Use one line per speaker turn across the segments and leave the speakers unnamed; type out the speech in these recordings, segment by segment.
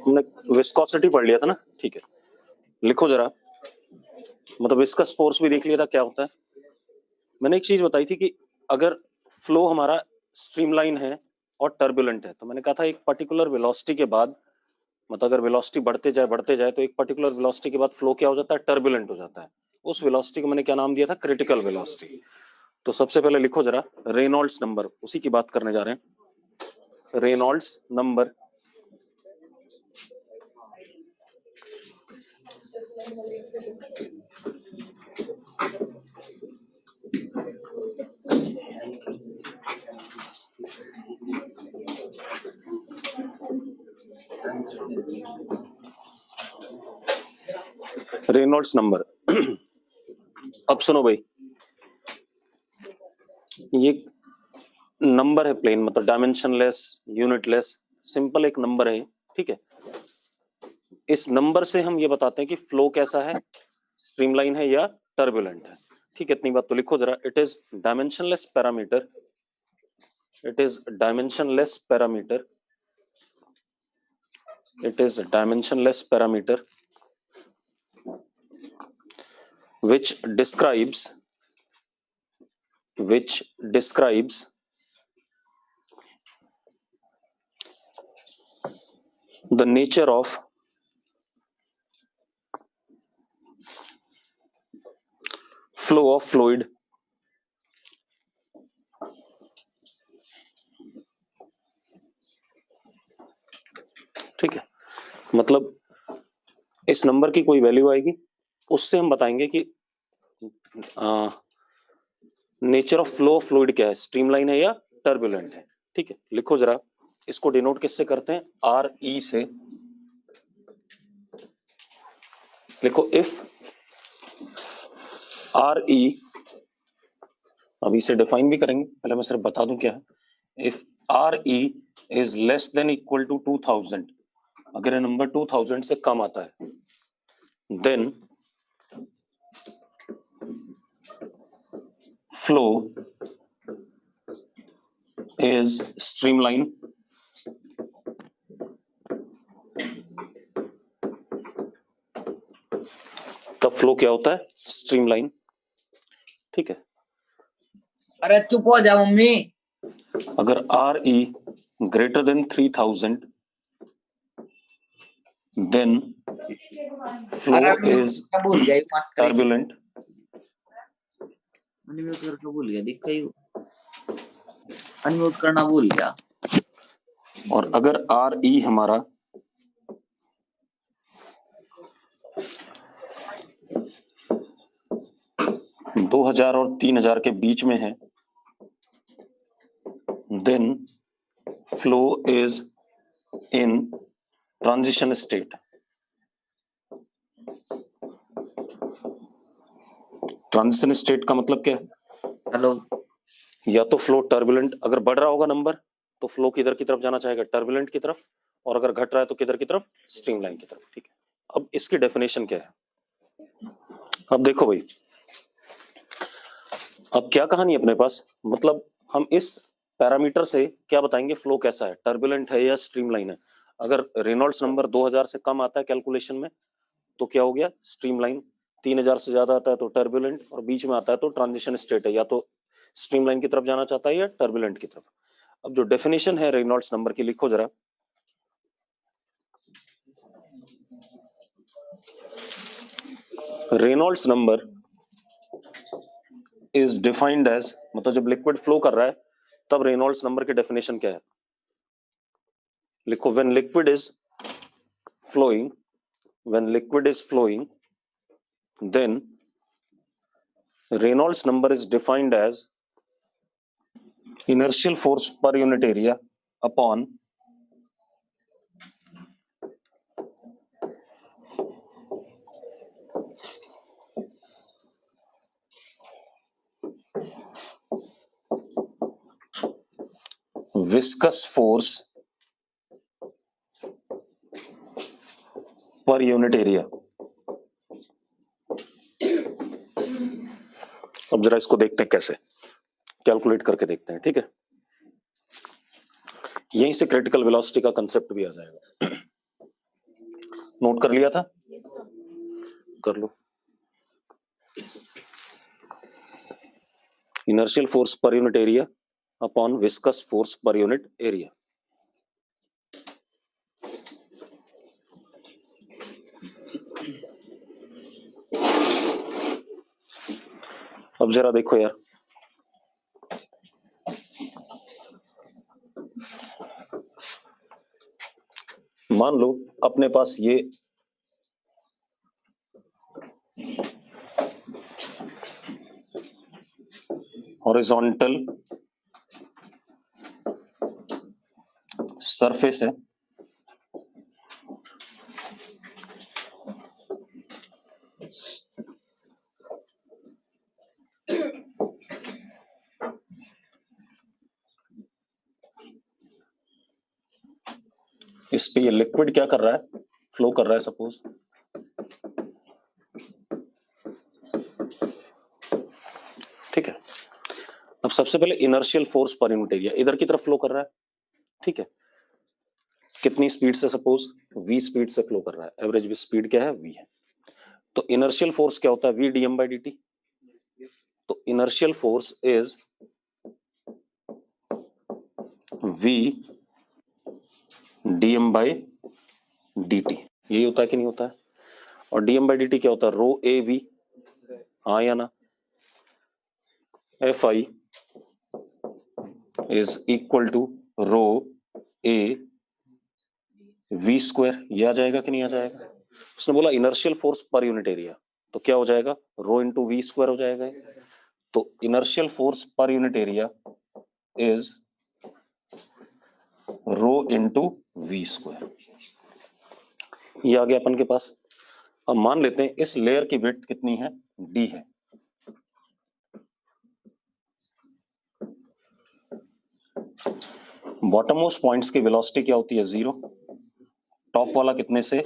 हमने विस्कोसिटी पढ़ लिया था ना, ठीक है। लिखो जरा, मतलब विस्कस फोर्स भी देख लिया था क्या होता है। मैंने एक चीज बताई थी कि अगर फ्लो हमारा स्ट्रीमलाइन है और टर्बुलेंट है, तो मैंने कहा था एक पर्टिकुलर वेलोसिटी के बाद, मतलब अगर वेलोसिटी बढ़ते जाए तो एक पर्टिकुलर वेलोसिटी के बाद फ्लो क्या हो जाता है, टर्बुलेंट हो जाता है। उस वेलोसिटी को मैंने क्या नाम दिया था, क्रिटिकल वेलोसिटी। तो सबसे पहले लिखो जरा रेनॉल्ड्स नंबर, उसी की बात करने जा रहे हैं। रेनॉल्ड्स नंबर रेनॉल्ड्स नंबर अब सुनो भाई, ये नंबर है प्लेन, मतलब डायमेंशनलेस, यूनिटलेस, सिंपल एक नंबर है, ठीक है। इस नंबर से हम ये बताते हैं कि फ्लो कैसा है, स्ट्रीमलाइन है या टर्बुलेंट है, ठीक है। इतनी बात तो लिखो जरा, it is dimensionless parameter, it is dimensionless parameter, it is dimensionless parameter which describes the nature of flow of fluid ठीक है। मतलब इस नंबर की कोई वैल्यू आएगी, उससे हम बताएंगे कि nature of flow of fluid क्या है, स्ट्रीमलाइन है या टर्बुलेंट है, ठीक है। लिखो जरा, इसको डिनोट किससे करते हैं, आर ई से। लिखो इफ आर ई, अभी इसे डिफाइन भी करेंगे, पहले मैं सिर्फ बता दूं क्या है। If R E is less than equal to 2000, अगर ये नंबर 2000 से कम आता है, देन फ्लो इज स्ट्रीमलाइन, तब फ्लो क्या होता है, स्ट्रीमलाइन, ठीक है।
अरे चुप हो जा मम्मी।
अगर R E greater than 3000, then flow is
भूल गया
टर्बुलेंट,
अनम्यूट करना भूल गया, दिख गई अनम्यूट करना भूल गया।
और अगर आर ई हमारा 2000 और 3000 के बीच में है, then flow is in transition state. Transition state का मतलब क्या है,
हेलो,
या तो फ्लो टर्बुलेंट, अगर बढ़ रहा होगा नंबर तो फ्लो किधर की तरफ जाना चाहेगा, टर्बुलेंट की तरफ, और अगर घट रहा है तो किधर की तरफ, स्ट्रीमलाइन की तरफ, ठीक है। अब इसकी डेफिनेशन क्या है, अब देखो भाई, अब क्या कहानी है अपने पास, मतलब हम इस पैरामीटर से क्या बताएंगे, फ्लो कैसा है, टर्बुलेंट है या स्ट्रीमलाइन है। अगर रेनॉल्ड्स नंबर 2000 से कम आता है कैलकुलेशन में, तो क्या हो गया, स्ट्रीमलाइन। 3000 से ज्यादा आता है तो टर्बुलेंट, और बीच में आता है तो ट्रांजिशन स्टेट है, या तो स्ट्रीमलाइन की तरफ जाना चाहता है या टर्बुलेंट की तरफ। अब जो डेफिनेशन है रेनॉल्ड्स नंबर की, लिखो जरा, Reynolds number is defined as, मतलब जब लिक्विड फ्लो कर रहा है तब रेनॉल्ड्स नंबर की डेफिनेशन क्या है, लिखो, when liquid is flowing, when liquid is flowing, then Reynolds number is defined as inertial force per unit area upon viscous force per unit area। अब जरा इसको देखते हैं कैसे कैलकुलेट करके देखते हैं, ठीक है। यहीं से क्रिटिकल वेलोसिटी का कंसेप्ट भी आ जाएगा। नोट कर लिया था? कर लो। Inertial force per unit area upon viscous force per unit area. अब जरा देखो यार, मान लो अपने पास ये हॉरिजॉन्टल सरफेस है, इस पे ये लिक्विड क्या कर रहा है, फ्लो कर रहा है सपोज। ठीक है, अब सबसे पहले inertial force per unit area इधर की तरफ फ्लो कर रहा है। ठीक है, कितनी स्पीड से, सपोज v स्पीड से फ्लो कर रहा है, एवरेज स्पीड क्या है, v है। तो इनर्शियल फोर्स क्या होता है, v dm by dt। तो inertial force is v dm by dt। यही होता है कि नहीं होता है? और dm by dt क्या होता है, रो ए वी, हाँ या ना? Fi is equal to rho A V square. ये आ जाएगा कि नहीं आ जाएगा? उसने बोला inertial force per unit area, तो क्या हो जाएगा, रो इंटू वी स्क्वायर हो जाएगा। तो inertial force per unit area is rho into V square. ये आ गया अपन के पास। अब मान लेते हैं इस लेयर की विड्थ कितनी है, डी है। बॉटम मोस्ट पॉइंट्स की वेलोसिटी क्या होती है, 0। टॉप वाला कितने से,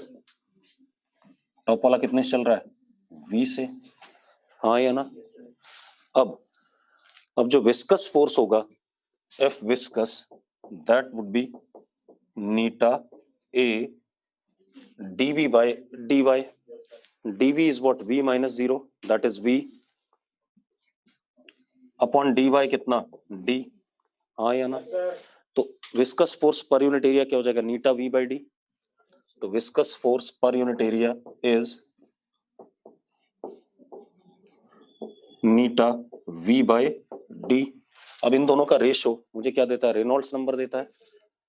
टॉप वाला कितने से चल रहा है, v से, हाँ या ना? अब जो विस्कस फोर्स होगा, F viscous, that would B Neeta A dv by dy। dv is what, v minus 0, that is v upon dy कितना, d, हाँ या ना? तो viscous force per unit area क्या हो जाएगा, नीटा v by d। तो viscous force per unit area is Neeta v by d। अब इन दोनों का रेशो मुझे क्या देता है, रेनॉल्ड्स नंबर देता है।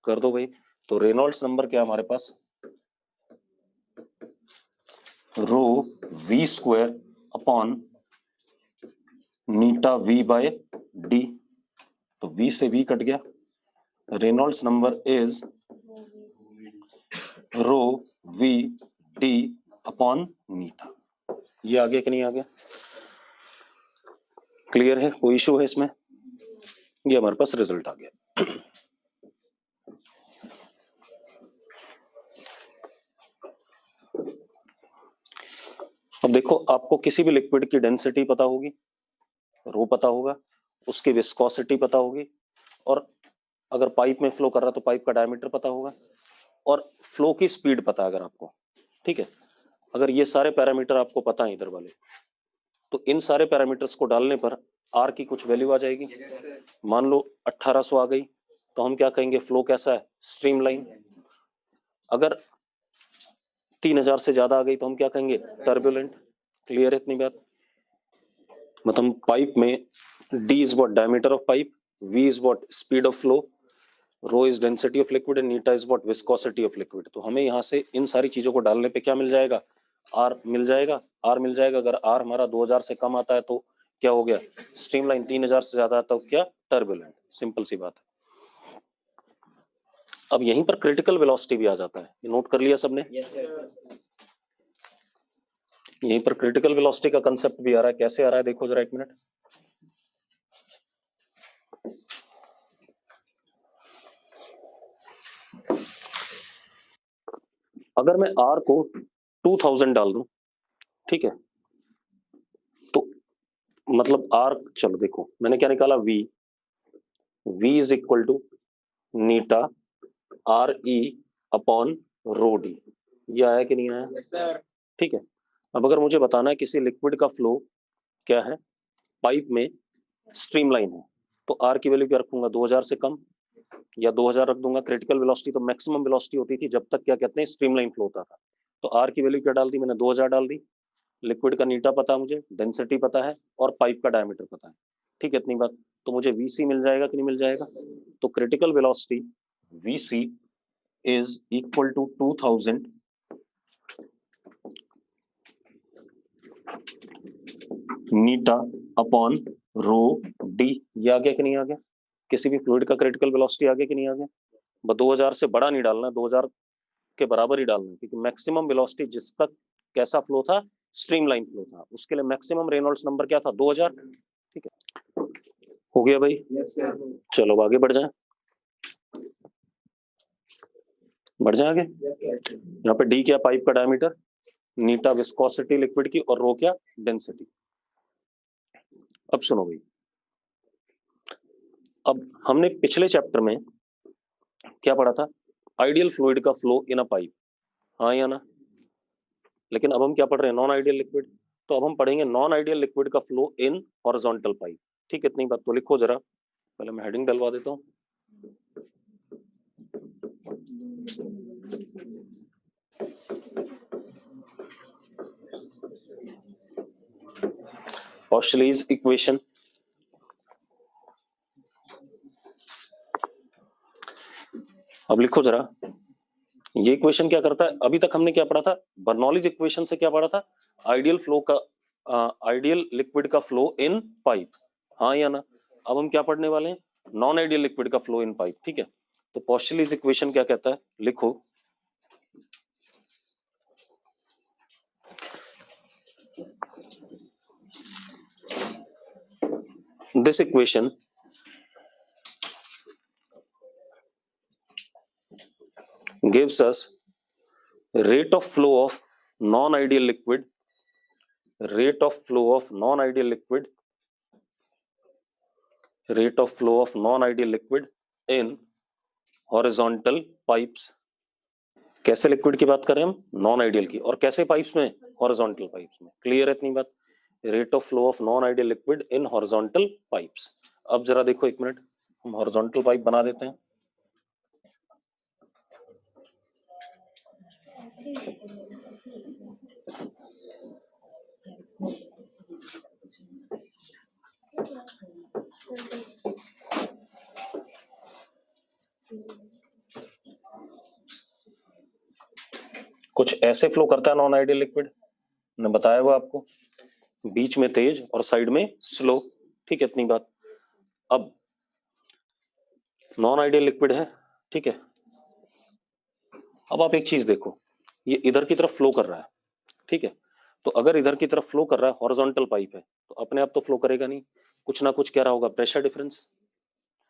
कर दो भाई। तो रेनॉल्ड्स नंबर क्या हमारे पास, rho v square upon eta v by d। तो v से v कट गया, Reynolds number is rho v d upon eta. ये आ गया कि नहीं आ गया? क्लियर है, कोई इशू है इसमें? ये हमारे पास रिजल्ट आ गया। अब देखो, आपको किसी भी लिक्विड की डेंसिटी पता होगी, रो पता होगा, उसकी विस्कोसिटी पता होगी, और अगर पाइप में फ्लो कर रहा है तो पाइप का डायमीटर पता होगा, और फ्लो की स्पीड पता है अगर आपको। ठीक है, अगर ये सारे पैरामीटर आपको पता है इधर वाले, तो इन सारे पैरामीटर्स को डालने पर आर की कुछ वैल्यू आ जाएगी। मान लो 1800 आ गई, तो हम क्या कहेंगे, फ्लो कैसा है, स्ट्रीमलाइन। अगर 3000 से ज्यादा आ गई तो हम क्या कहेंगे, टर्बुलेंट। क्लियर है इतनी बात? मतलब पाइप में d is what, diameter of pipe, v is what, speed of flow, rho is density of liquid and eta is what, viscosity of liquid. तो हमें यहाँ से इन सारी चीजों को डालने पे क्या मिल जाएगा, आर मिल जाएगा। आर मिल जाएगा, अगर आर हमारा 2000 से कम आता है तो क्या हो गया, स्ट्रीमलाइन। 3000 से ज्यादा आता है तो क्या, टर्बुलेंट। सिंपल सी बात है। अब यहीं पर क्रिटिकल वेलोसिटी भी आ जाता है, ये नोट कर लिया सबने? यहीं पर क्रिटिकल वेलोसिटी का कंसेप्ट भी आ रहा है। कैसे आ रहा है, देखो जरा एक मिनट। अगर मैं R को 2000 डाल दूं, ठीक है, तो मतलब R, चलो देखो मैंने क्या निकाला, V is equal to eta R E upon rho D. ये आया कि नहीं आया? ठीक है। अब अगर मुझे बताना है किसी लिक्विड का फ्लो क्या है, पाइप में स्ट्रीमलाइन है, तो आर की वैल्यू क्या रखूंगा, 2000 से कम, या 2000 रख दूंगा। क्रिटिकल वेलोसिटी तो मैक्सिमम वेलोसिटी होती थी जब तक क्या कहते हैं स्ट्रीमलाइन फ्लो होता था। तो आर की वैल्यू क्या डाल दी मैंने, 2000 डाल दी। लिक्विड का नीटा पता है मुझे, डेंसिटी पता है, और पाइप का डायमीटर पता है। ठीक है, इतनी बात। तो मुझे वीसी मिल जाएगा कि नहीं मिल जाएगा? तो critical velocity VC is equal to 2000 eta upon rho D. ये आ गया कि नहीं आ गया? किसी भी फ्लूइड का क्रिटिकल वेलोसिटी आ गया कि नहीं आ गया? बस 2000 से बड़ा नहीं डालना, 2000 के बराबर ही डालना, क्योंकि मैक्सिमम वेलोसिटी जिसका कैसा फ्लो था, स्ट्रीमलाइन फ्लो था, उसके लिए मैक्सिमम रेनॉल्ड्स नंबर क्या था, 2000। ठीक है, हो गया भाई? चलो आगे बढ़ जाए, बढ़ जाए आगे। यहाँ पे डी क्या, पाइप का डायमीटर, नीटा विस्कोसिटी लिक्विड की, और रो क्या, डेंसिटी। अब सुनो भाई, अब हमने पिछले चैप्टर में क्या पढ़ा था, आइडियल फ्लूइड का फ्लो इन अ पाइप, हाँ या ना? लेकिन अब हम क्या पढ़ रहे हैं, नॉन आइडियल लिक्विड। तो अब हम पढ़ेंगे नॉन आइडियल लिक्विड का फ्लो इन हॉरिजॉन्टल पाइप। ठीक है, इतनी बात तो लिखो जरा, पहले मैं हेडिंग डलवा देता हूँ। ऑस्लेज इक्वेशन। अब लिखो जरा, ये इक्वेशन क्या करता है, अभी तक हमने क्या पढ़ा था, बर्नौलीज इक्वेशन से क्या पढ़ा था, आइडियल फ्लो का, आइडियल लिक्विड का फ्लो इन पाइप, हाँ या ना? अब हम क्या पढ़ने वाले हैं, नॉन आइडियल लिक्विड का फ्लो इन पाइप। ठीक है, तो पॉस्टलीज इक्वेशन क्या कहता है, लिखो, this equation gives us rate of flow of non-ideal liquid, rate of flow of non-ideal liquid, rate of flow of non-ideal liquid in horizontal pipes। कैसे liquid की बात करें हम, नॉन आइडियल की, और कैसे पाइप्स में, हॉरिजॉन्टल पाइप्स में। क्लियर है इतनी बात? Rate of flow of non ideal liquid in horizontal pipes. अब जरा देखो, एक मिनट, हम हॉरिजॉन्टल पाइप बना देते हैं। कुछ ऐसे फ्लो करता है नॉन आइडियल लिक्विड, मैंने बताया हुआ आपको, बीच में तेज और साइड में स्लो। ठीक है, इतनी बात। अब नॉन आइडियल लिक्विड है, ठीक है। अब आप एक चीज देखो, ये इधर की तरफ फ्लो कर रहा है, ठीक है। तो अगर इधर की तरफ फ्लो कर रहा है, हॉरिजॉन्टल पाइप है, तो अपने आप तो फ्लो करेगा नहीं, कुछ ना कुछ क्या रहा होगा, प्रेशर डिफरेंस।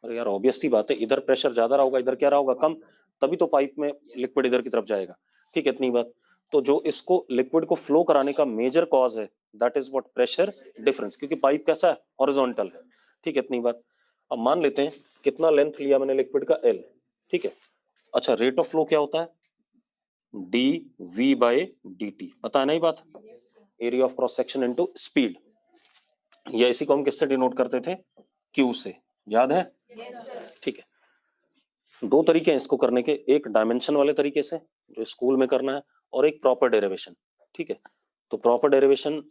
अरे यार ऑब्वियस सी बात है, इधर प्रेशर ज्यादा रहा होगा, इधर क्या रहा होगा, कम, तभी तो पाइप में लिक्विड इधर की तरफ जाएगा। ठीक है, इतनी बात। तो जो इसको लिक्विड को फ्लो कराने का मेजर कॉज है, that is what, pressure difference, क्योंकि पाइप कैसा है, हॉरिजॉन्टल है। ठीक है, इतनी बात। अब मान लेते हैं कितना लेंथ लिया मैंने लिक्विड का, एल। ठीक है, अच्छा, रेट ऑफ फ्लो क्या होता है, D V by D T, पता है ना ये बात, area of cross section into speed, या इसी को हम किससे डिनोट करते थे, क्यू से, याद है? ठीक है, दो तरीके हैं इसको करने के, एक डायमेंशन वाले तरीके से जो स्कूल में करना है, और एक प्रॉपर डेरिवेशन। ठीक है, तो प्रॉपर डेरिवेशन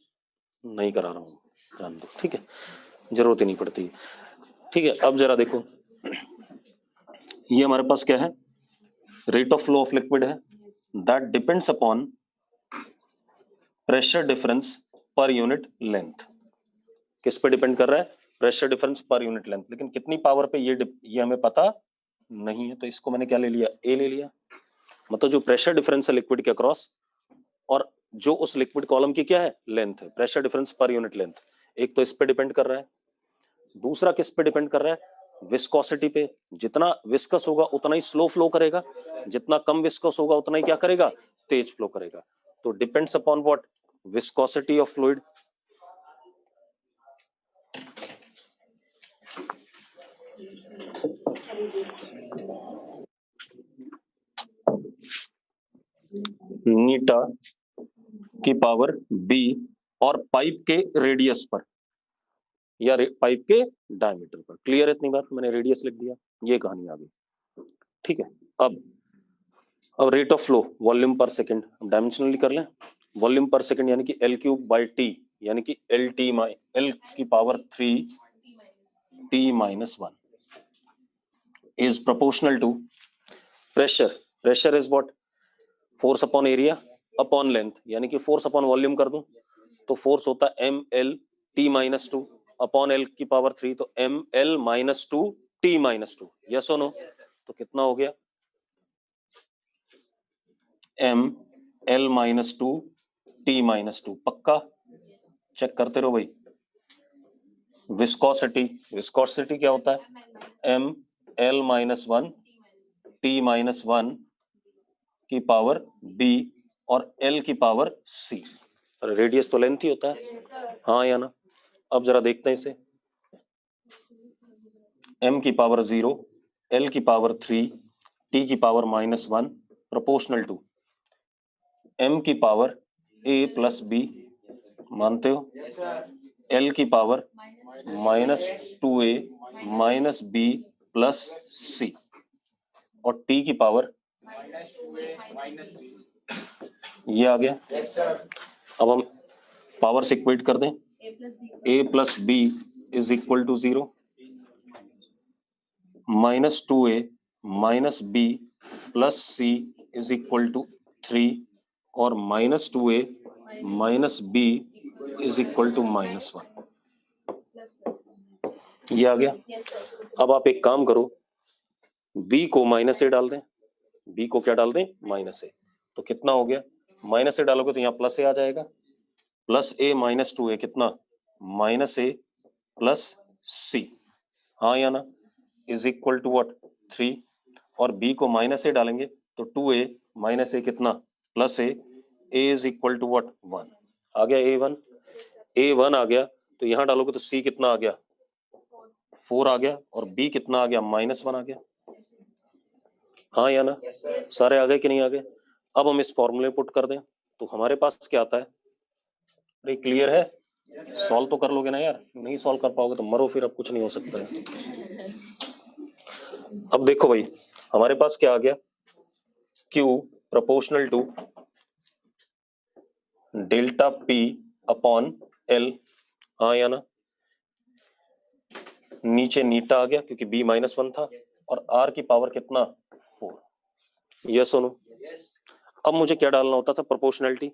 नहीं करा रहा हूं, जान दो, ठीक है, जरूरत ही नहीं पड़ती। ठीक है, अब जरा देखो, ये हमारे पास क्या है, rate of flow of liquid है, that depends upon pressure difference per unit length. किस पे डिपेंड कर रहा है, pressure difference per unit length. लेकिन कितनी पावर पे, ये हमें पता नहीं है, तो इसको मैंने क्या ले लिया, ए ले लिया। मतलब जो प्रेशर डिफरेंस है लिक्विड के अक्रॉस, और जो उस लिक्विड कॉलम की क्या है, लेंथ है, pressure difference per unit length. एक तो इस पे डिपेंड कर रहा है, दूसरा किस पे डिपेंड कर रहा है, विस्कोसिटी पे। जितना विस्कस होगा उतना ही स्लो फ्लो करेगा, जितना कम विस्कस होगा उतना ही क्या करेगा, तेज फ्लो करेगा। तो depends upon what, viscosity of fluid. Eta की पावर बी और पाइप के रेडियस पर या पाइप के डायमीटर पर। क्लियर है इतनी बात? मैंने रेडियस लिख दिया, ये कहानी आ गई। ठीक है, अब रेट ऑफ फ्लो वॉल्यूम पर सेकंड डायमेंशनली कर लें। वॉल्यूम पर सेकंड यानी कि L क्यूब बाई टी यानी कि L की power 3 T minus 1 is proportional to pressure. Pressure is what? Force upon area upon length, यानी कि force upon volume कर दूं तो force होता है ml T minus 2 upon L की पावर 3, तो ml minus 2 T minus 2। yes or no? तो कितना हो गया? ml minus 2 T minus 2। पक्का चेक करते रहो भाई। विस्कोसिटी, विस्कोसिटी क्या होता है? ml minus 1 T minus 1 की पावर b और L की पावर c। रेडियस तो लेंथ ही होता है, हाँ या ना? अब जरा देखते हैं इसे। m की पावर 0, L की पावर 3, T की पावर -1 प्रोपोर्शनल टू m की पावर a प्लस b, मानते हो? L की power -2a minus b plus c और T की पावर ये आ गया। अब हम पावर से इक्वेट कर दें, a plus b is equal to 0, -2a minus b plus c is equal to 3 और -2a minus b is equal to -1। ये आ गया। अब आप एक काम करो, b को -a डाल दें, b को क्या डाल दें? -a। तो कितना हो गया? -a डालोगे तो यहाँ +a आ जाएगा, +a माइनस 2a कितना? -a प्लस c, हाँ या ना? Is equal to what? 3 और b को -a डालेंगे तो 2a माइनस a कितना? +a, a is equal to what? 1 आ गया। a1 आ गया तो यहाँ डालोगे तो c कितना आ गया? 4 आ गया और b कितना आ गया? -1 आ गया, हाँ या ना? सारे आ गए कि नहीं आ गए? अब हम इस फॉर्मूले पुट कर दें तो हमारे पास क्या आता है? अरे क्लियर है? सॉल्व तो कर लोगे ना यार? नहीं सॉल्व कर पाओगे तो मरो फिर, अब कुछ नहीं हो सकता है। अब देखो भाई, हमारे पास क्या आ गया? Q proportional to delta P upon L, हाँ या ना? नीचे नीटा आ गया क्योंकि B -1 था और R की पावर कितना? 4। यस और नो? अब मुझे क्या डालना होता था? प्रोपोर्शनलिटी,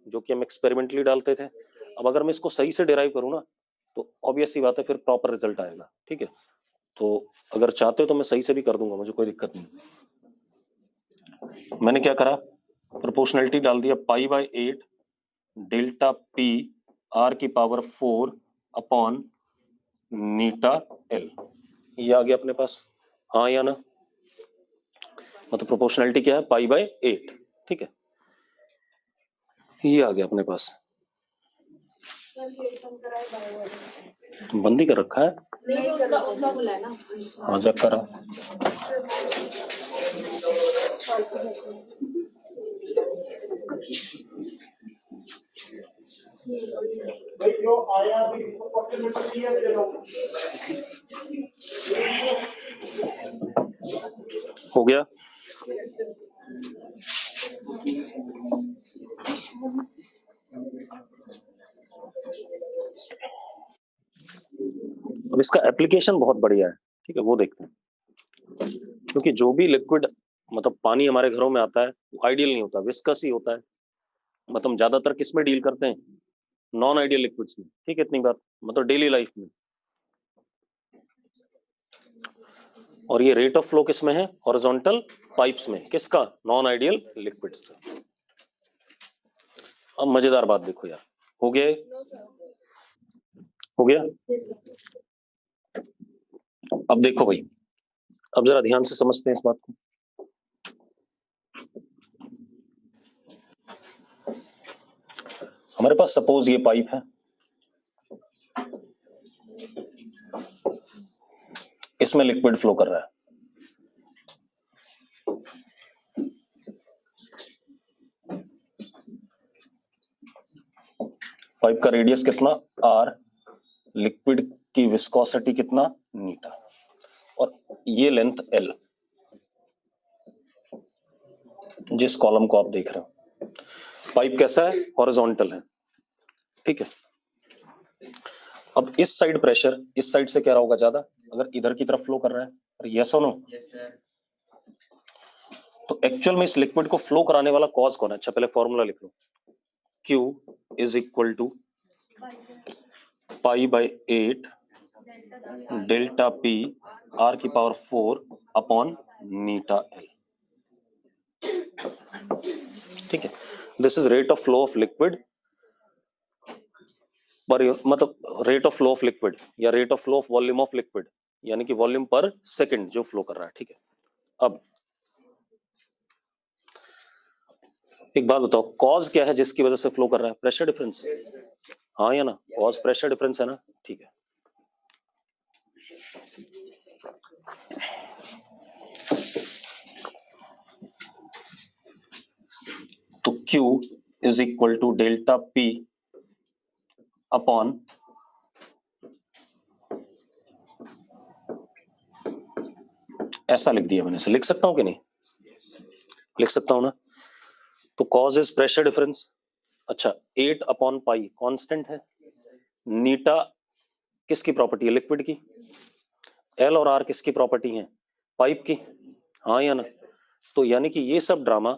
जो कि हम एक्सपेरिमेंटली डालते थे। अब अगर मैं इसको सही से डिराइव करूँ ना तो ऑब्वियस सी बात है फिर प्रॉपर रिजल्ट आएगा। ठीक है, तो अगर चाहते हो तो मैं सही से भी कर दूंगा, मुझे कोई दिक्कत नहीं। मैंने क्या करा? प्रोपोर्शनलिटी डाल दिया, π/8 डेल्टा P R की पावर 4 अपॉन नीटा L। ये आ गया अपने पास, हाँ या ना? मतलब प्रोपोर्शनलिटी क्या है? π/8। ठीक है, ये आ गया अपने पास। बंद ही कर रखा है? हाँ जब करा। हो गया। अब इसका एप्लीकेशन बहुत बढ़िया है। ठीक है, वो देखते हैं। क्योंकि जो भी लिक्विड मतलब पानी हमारे घरों में आता है वो आइडियल नहीं होता, विस्कस ही होता है। मतलब ज्यादातर किस में डील करते हैं? नॉन आइडियल लिक्विड्स में। ठीक है, इतनी बात मतलब डेली लाइफ में। और ये रेट ऑफ फ्लो किस में है? हॉरिजॉन्टल पाइप्स में। किसका? नॉन आइडियल लिक्विड्स का। अब मजेदार बात देखो यार, हो गया? हो गया? अब देखो भाई, अब जरा ध्यान से समझते हैं इस बात को। हमारे पास सपोज ये पाइप है, इसमें लिक्विड फ्लो कर रहा है। पाइप का रेडियस कितना आर, लिक्विड की विस्कोसिटी कितना नीटा, और ये लेंथ एल, जिस कॉलम को आप देख रहे हो। पाइप कैसा है, हॉरिजॉन्टल है, ठीक है। अब इस साइड प्रेशर इस साइड से क्या होगा ज्यादा, अगर इधर की तरफ फ्लो कर रहा है, यस और नो? तो एक्चुअल में इस लिक्विड को फ्लो कराने वाला कॉज कौन है? अच्छा पहले फॉर्मूला लिख लो, Q is equal to pi by 8 delta P R की पावर 4 अपॉन नीटा L, ठीक है। This is rate of flow of liquid per, मतलब rate of flow of liquid या rate of flow of volume of liquid, यानी कि volume पर second जो flow कर रहा है, ठीक है। अब एक बात बताओ, कॉज क्या है जिसकी वजह से फ्लो कर रहा है? प्रेशर डिफरेंस, हाँ या ना? कॉज प्रेशर डिफरेंस है ना, ठीक है। तो Q is equal to delta P upon ऐसा लिख दिया मैंने, से लिख सकता हूं कि नहीं? लिख सकता हूं ना। तो कॉज इज प्रेशर डिफरेंस, अच्छा 8 अपॉन पाई कांस्टेंट है, नीटा किसकी प्रॉपर्टी है? लिक्विड की। एल और आर किसकी प्रॉपर्टी है? पाइप की, हाँ या ना? तो यानी कि ये सब ड्रामा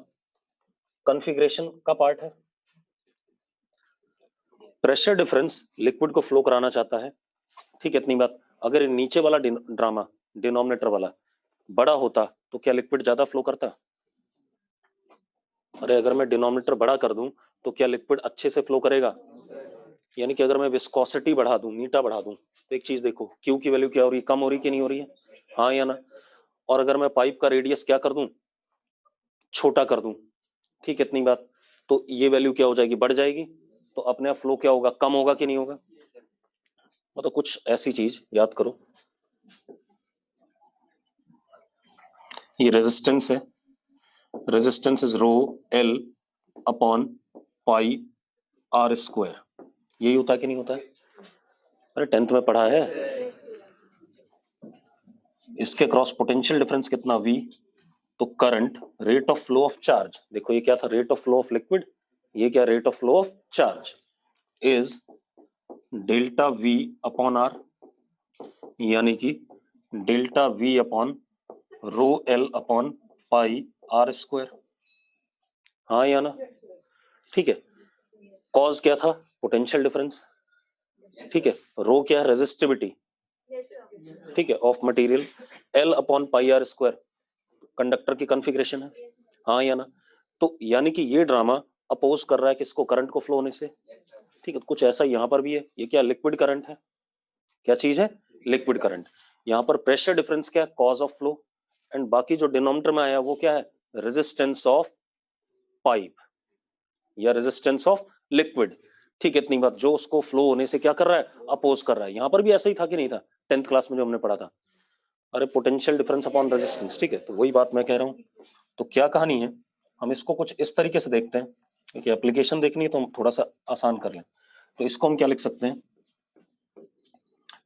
कॉन्फ़िगरेशन का पार्ट है। प्रेशर डिफरेंस लिक्विड को फ्लो कराना चाहता है, ठीक है, इतनी बात। अगर नीचे वाला ड्रामा डिनोमिनेटर वाला बड़ा होता तो क्या लिक्विड ज्यादा फ्लो करता? अरे अगर मैं डिनोमिनेटर बड़ा कर दूं तो क्या लिक्विड अच्छे से फ्लो करेगा? यानी कि अगर मैं विस्कोसिटी बढ़ा दूं, नीटा बढ़ा दूं, तो एक चीज देखो, क्यू की वैल्यू क्या हो रही है? कम हो रही कि नहीं हो रही है, हाँ या ना? और अगर मैं पाइप का रेडियस क्या कर दूं? छोटा कर दूं, ठीक है, इतनी बात। तो ये वैल्यू क्या हो जाएगी? बढ़ जाएगी। तो अपने आप फ्लो क्या होगा? कम होगा कि नहीं होगा? मतलब कुछ ऐसी चीज याद करो, ये रेजिस्टेंस है, resistance is rho L upon pi R square, यही होता है कि नहीं होता है? अरे 10th में पढ़ा है। इसके क्रॉस पोटेंशियल डिफरेंस कितना V, तो current rate of flow of charge, देखो ये क्या था? Rate of flow of liquid, ये क्या? Rate of flow of charge is delta V upon R, यानी कि delta V upon rho L upon pi R square, हाँ या ना? ठीक है। कॉज क्या था? पोटेंशियल डिफरेंस, ठीक है। रो क्या है? रेजिस्टिविटी, ठीक है, of material. L upon pi R square conductor की कॉन्फ़िगरेशन है, हाँ या ना? तो यानी कि ये ड्रामा अपोज कर रहा है किसको? करंट को फ्लो होने से, ठीक है। तो कुछ ऐसा यहां पर भी है, ये क्या? लिक्विड करंट है, क्या चीज है? Liquid current. यहां पर प्रेशर डिफरेंस क्या है? Cause of flow. एंड बाकी जो डिनोमिनेटर में आया वो क्या है? रेजिस्टेंस ऑफ पाइप या रेजिस्टेंस ऑफ लिक्विड, ठीक है, इतनी बात। जो उसको फ्लो होने से क्या कर रहा है? अपोज कर रहा है। यहां पर भी ऐसा ही था कि नहीं था? 10th क्लास में जो हमने पढ़ा था, अरे पोटेंशियल डिफरेंस अपॉन रेजिस्टेंस, ठीक है। तो वही बात मैं कह रहा हूं। तो क्या कहानी है, हम इसको कुछ इस तरीके से देखते हैं, क्योंकि एप्लीकेशन देखनी है तो हम थोड़ा सा आसान कर लें। तो इसको हम क्या लिख सकते हैं?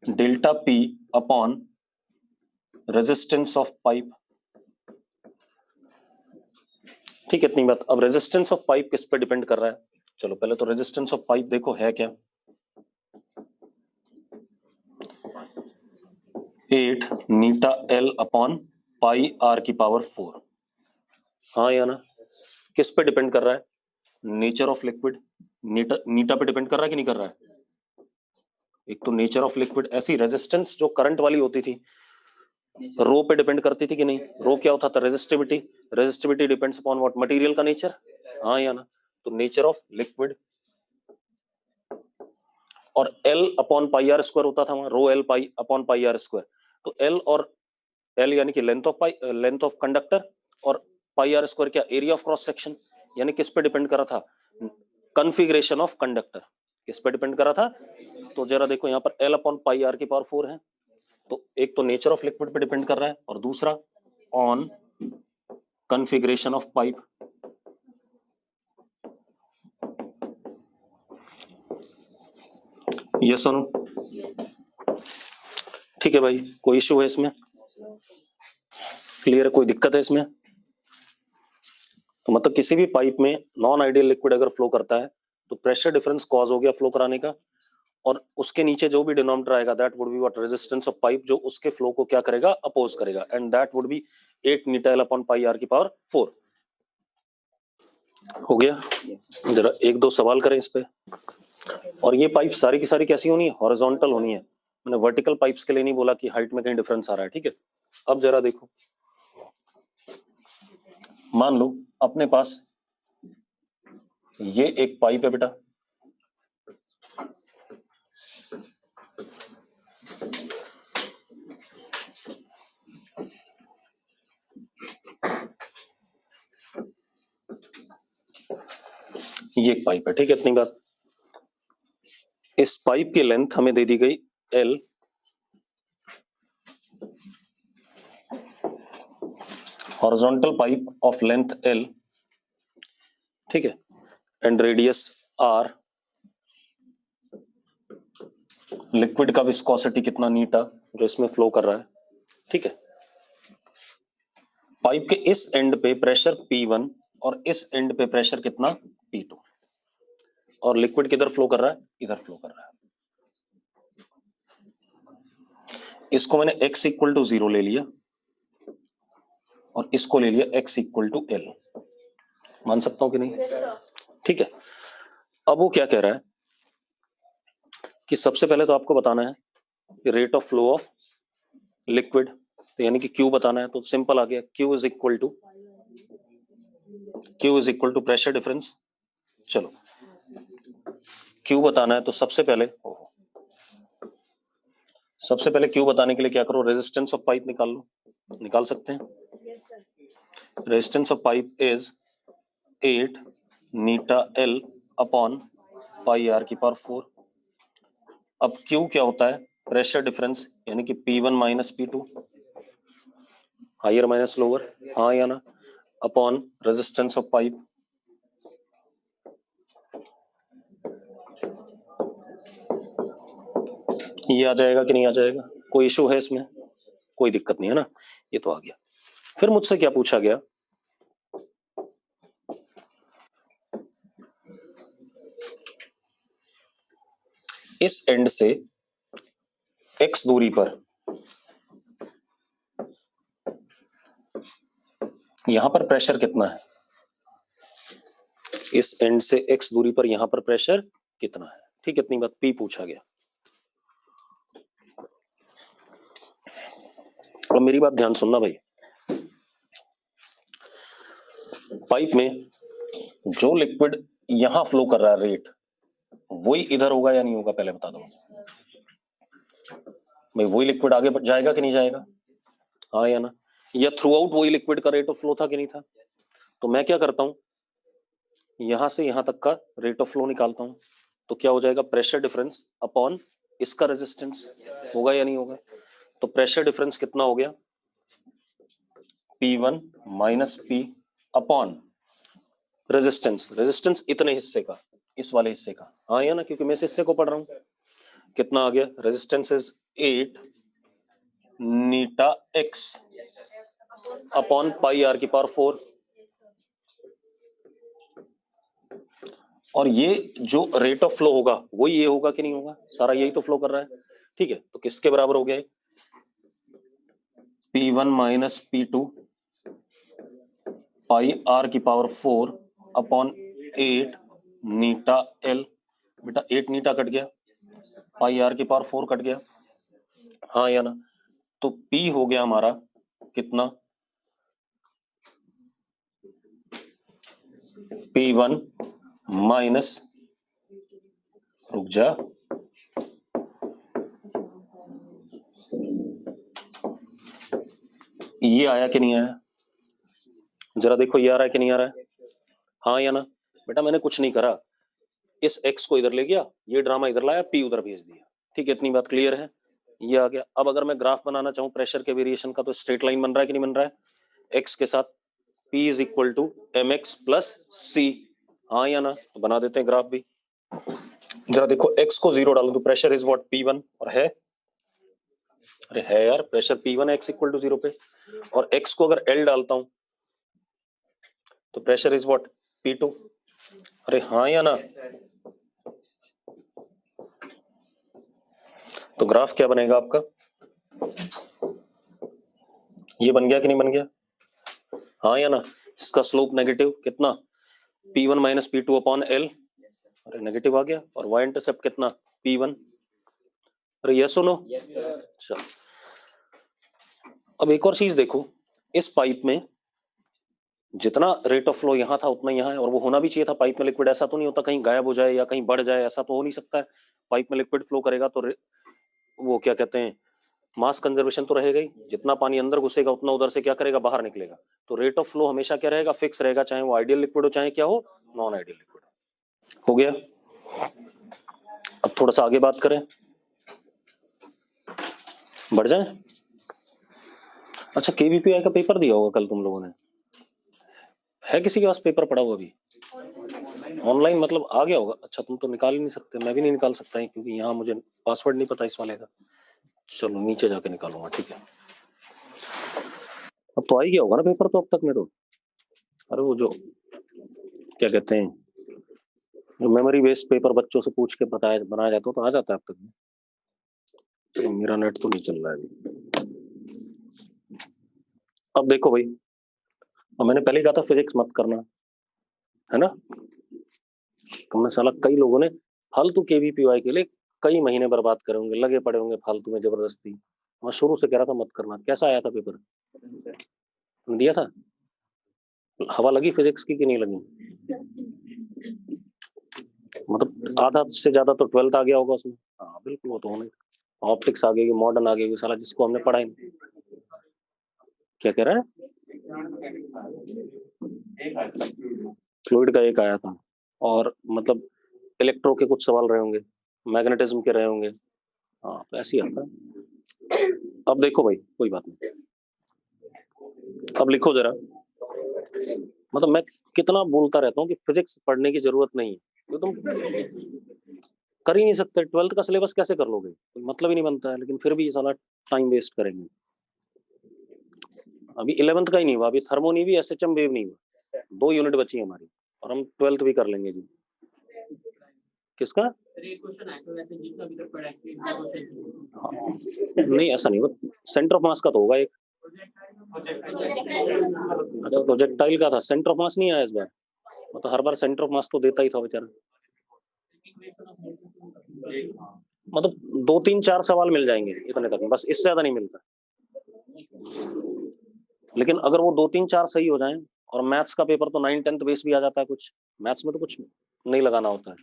Delta P upon resistance of pipe, ठीक है, इतनी बात। अब रेजिस्टेंस ऑफ पाइप किस पे डिपेंड कर रहा है? चलो पहले तो रेजिस्टेंस ऑफ पाइप देखो है क्या? 8 eta L upon pi R की पावर 4, हाँ या ना? किस पे डिपेंड कर रहा है? Nature of liquid. Eta eta पे डिपेंड कर रहा है कि नहीं कर रहा है? एक तो नेचर ऑफ लिक्विड, ऐसी रेजिस्टेंस जो करंट वाली होती थी रो पे डिपेंड करती थी कि नहीं? रो क्या होता था? Resistivity. Resistivity depends upon what? Material का नेचर, हाँ या ना? तो नेचर ऑफ लिक्विड। और L upon pi R square होता था वहां, rho L pi upon pi R square. तो L और L यानी कि length of pi, length of conductor, और पाई आर स्क्वायर क्या? Area of cross section. यानी किस पे डिपेंड कर रहा था? Configuration of conductor. किस पे डिपेंड कर रहा था? तो जरा देखो यहाँ पर L अपॉन पाई आर की पावर 4 है। तो एक तो नेचर ऑफ लिक्विड पे डिपेंड कर रहा है, और दूसरा on configuration of pipe. Yes और नो? ठीक है भाई, कोई इश्यू है इसमें? क्लियर है? कोई दिक्कत है इसमें? तो मतलब किसी भी पाइप में नॉन आइडियल लिक्विड अगर फ्लो करता है तो प्रेशर डिफरेंस कॉज हो गया फ्लो कराने का, और उसके नीचे जो भी डिनोमिनेटर आएगा that would be what, resistance of pipe, जो उसके फ्लो को क्या करेगा, अपोज करेगा, and that would be 8 meter L upon pi R की पावर 4। हो गया? जरा एक दो सवाल करें इस पे। और ये पाइप सारी की सारी कैसी होनी है? हॉरिजॉन्टल होनी है। मैंने वर्टिकल पाइप्स के लिए नहीं बोला कि हाइट में कहीं डिफरेंस आ रहा है, ठीक है? अब जरा देखो, मान लो अपने पास ये एक पाइप है बेटा, ये एक पाइप है, ठीक है? इतनी बात। इस पाइप की लेंथ हमें दे दी गई L, horizontal pipe of length L, ठीक है, एंड रेडियस R, लिक्विड का विस्कोसिटी कितना, नीटा, जो इसमें फ्लो कर रहा है, ठीक है? पाइप के इस एंड पे प्रेशर P1 और इस एंड पे प्रेशर कितना, P2, और लिक्विड किधर फ्लो कर रहा है, इधर फ्लो कर रहा है। इसको मैंने x इक्वल टू 0 ले लिया और इसको ले लिया x इक्वल टू L। मान सकता हूं कि नहीं? ठीक है। अब वो क्या कह रहा है कि सबसे पहले तो आपको बताना है कि rate of flow of liquid, तो यानी कि Q बताना है। तो सिंपल आ गया, Q is equal to pressure difference. चलो Q बताना है तो सबसे पहले Q बताने के लिए क्या करो, रेजिस्टेंस ऑफ पाइप निकाल लो। निकाल सकते हैं? Resistance of pipe is 8 eta L upon pi R की पावर 4। अब Q क्या होता है, प्रेशर डिफरेंस, यानी कि P1 minus P2, higher minus lower, हाँ या ना, अपॉन रेजिस्टेंस ऑफ पाइप। ये आ जाएगा कि नहीं आ जाएगा? कोई इशू है इसमें? कोई दिक्कत नहीं है ना? ये तो आ गया। फिर मुझसे क्या पूछा गया, इस एंड से x दूरी पर यहां पर प्रेशर कितना है, इस एंड से x दूरी पर यहां पर प्रेशर कितना है, ठीक है? इतनी बात, P पूछा गया। और मेरी बात ध्यान सुनना भाई, पाइप में जो लिक्विड यहां फ्लो कर रहा है रेट, वही इधर होगा या नहीं होगा, पहले बता दो भाई। वही लिक्विड आगे जाएगा कि नहीं जाएगा, हाँ या ना? या थ्रू आउट वही लिक्विड का रेट ऑफ फ्लो था कि नहीं था? तो मैं क्या करता हूं, यहां से यहां तक का रेट ऑफ फ्लो निकालता हूं। तो क्या हो जाएगा, प्रेशर डिफरेंस अपॉन इसका रेजिस्टेंस, होगा या नहीं होगा? तो प्रेशर डिफरेंस कितना हो गया, P1 minus P upon resistance इतने हिस्से का, इस वाले हिस्से का, हाँ या ना? क्योंकि मैं इस हिस्से को पढ़ रहा हूं। कितना आ गया, resistance is 8 eta x upon pi R की पावर 4। और ये जो रेट ऑफ फ्लो होगा वो ये होगा कि नहीं होगा, सारा यही तो फ्लो कर रहा है, ठीक है? तो किसके बराबर हो गया, P1 minus P2 pi R की पावर 4 अपॉन 8 नीटा L। बेटा 8 नीटा कट गया, पाई आर की पावर 4 कट गया, हाँ या ना? तो P हो गया हमारा कितना, P1 माइनस, रुक जा, ये आया कि नहीं आया, जरा देखो, ये आ रहा है कि नहीं आ रहा है, हाँ या ना? बेटा मैंने कुछ नहीं करा, इस x को इधर ले गया, ये ड्रामा इधर लाया, P उधर भेज दिया, ठीक है? इतनी बात क्लियर है? ये आ गया। अब अगर मैं ग्राफ बनाना चाहूं प्रेशर के वेरिएशन का, तो स्ट्रेट लाइन बन रहा है कि नहीं बन रहा है, x के साथ P is equal to mx plus c, हाँ या ना? तो बना देते हैं ग्राफ भी। जरा देखो x को 0 डालूं तो प्रेशर इज व्हाट P1 और है, अरे है यार pressure P1 x equal to 0 पे, और x को अगर L डालता हूं तो प्रेशर इज व्हाट P2, अरे हाँ या ना। तो ग्राफ क्या बनेगा आपका, ये बन गया कि नहीं बन गया, हाँ या ना। इसका स्लोप नेगेटिव कितना P1 minus P2 upon L, अरे नेगेटिव आ गया, और y इंटरसेप्ट कितना P1, अरे यस सुनो। अच्छा अब एक और चीज देखो, इस पाइप में जितना रेट ऑफ फ्लो यहाँ था उतना यहाँ है, और वो होना भी चाहिए था। पाइप में लिक्विड ऐसा तो नहीं होता कहीं गायब हो जाए या कहीं बढ़ जाए, ऐसा तो हो नहीं सकता है। पाइप में लिक्विड फ्लो करेगा तो वो क्या कहते हैं, मास कंजर्वेशन तो रहेगा ही, जितना पानी अंदर घुसेगा उतना उधर से क्या करेगा, बाहर निकलेगा। तो रेट ऑफ फ्लो हमेशा क्या रहेगा, फिक्स रहेगा, चाहे वो आइडियल लिक्विड हो चाहे क्या हो, नॉन आइडियल लिक्विड हो गया। अब थोड़ा सा आगे बात करें, बढ़ जाए। अच्छा केवीपीआई का पेपर दिया होगा कल तुम लोगों ने, है किसी के पास पेपर पड़ा हुआ अभी ऑनलाइन, मतलब आ गया होगा। अच्छा तुम तो निकाल ही नहीं सकते, मैं भी नहीं निकाल सकता है क्योंकि यहाँ मुझे पासवर्ड नहीं पता इस वाले का। चलो नीचे जाके निकालूंगा, ठीक है। अब तो आ ही गया होगा ना पेपर तो अब तक में तो, अरे वो जो क्या कहते हैं, जो मेमोरी बेस्ड पेपर बच्चों से पूछ के बताया बनाया जाता तो आ जाता है अब तक में। तो मेरा नेट तो नहीं चल रहा है अभी। अब देखो भाई, अब मैंने पहले कहा था फिजिक्स मत करना, है ना। तुमने साला कई लोगों ने फालतू केवीपीआई के लिए कई महीने बर्बाद करे होंगे, लगे पड़े होंगे फालतू में जबरदस्ती। मैं शुरू से कह रहा था मत करना। कैसा आया था पेपर, दिया था, हवा लगी फिजिक्स की कि नहीं लगी, मतलब आधा से ज्यादा तो 12th आ गया होगा उसमें। हाँ बिल्कुल वो तो होना, ऑप्टिक्स आ गई, मॉडर्न आ गई, साला जिसको हमने पढ़ा ही नहीं। क्या कह रहा है, फ्लूइड का एक आया था, और मतलब इलेक्ट्रो के कुछ सवाल रहे होंगे, मैग्नेटिज्म के रहे होंगे, हाँ तो ऐसे ही आता है। अब देखो भाई कोई बात नहीं, अब लिखो जरा, मतलब मैं कितना बोलता रहता हूँ कि फिजिक्स पढ़ने की जरूरत नहीं है, तो तुम कर ही नहीं सकते। 12th का सिलेबस कैसे कर लोगे, मतलब ही नहीं बनता है, लेकिन फिर भी ये साला टाइम वेस्ट करेंगे। अभी 11th का ही नहीं हुआ, अभी थर्मो नहीं हुई, एसएचएम वेव नहीं हुआ, 2 यूनिट बची है हमारी, और हम 12th भी कर लेंगे जी। किसका, हाँ, नहीं ऐसा नहीं होगा, सेंटर ऑफ मास का तो होगा एक। अच्छा प्रोजेक्टाइल का था, सेंटर ऑफ मास नहीं आया इस बार, तो हर बार सेंटर ऑफ मास तो देता ही था बेचारा। मतलब 2 3 4 सवाल मिल जाएंगे इतने तक, बस इससे ज्यादा नहीं मिलता। लेकिन अगर वो 2 3 4 सही हो जाएं, और मैथ्स का पेपर तो 9 10th बेस भी आ जाता है कुछ, मैथ्स में तो कुछ नहीं लगाना होता है।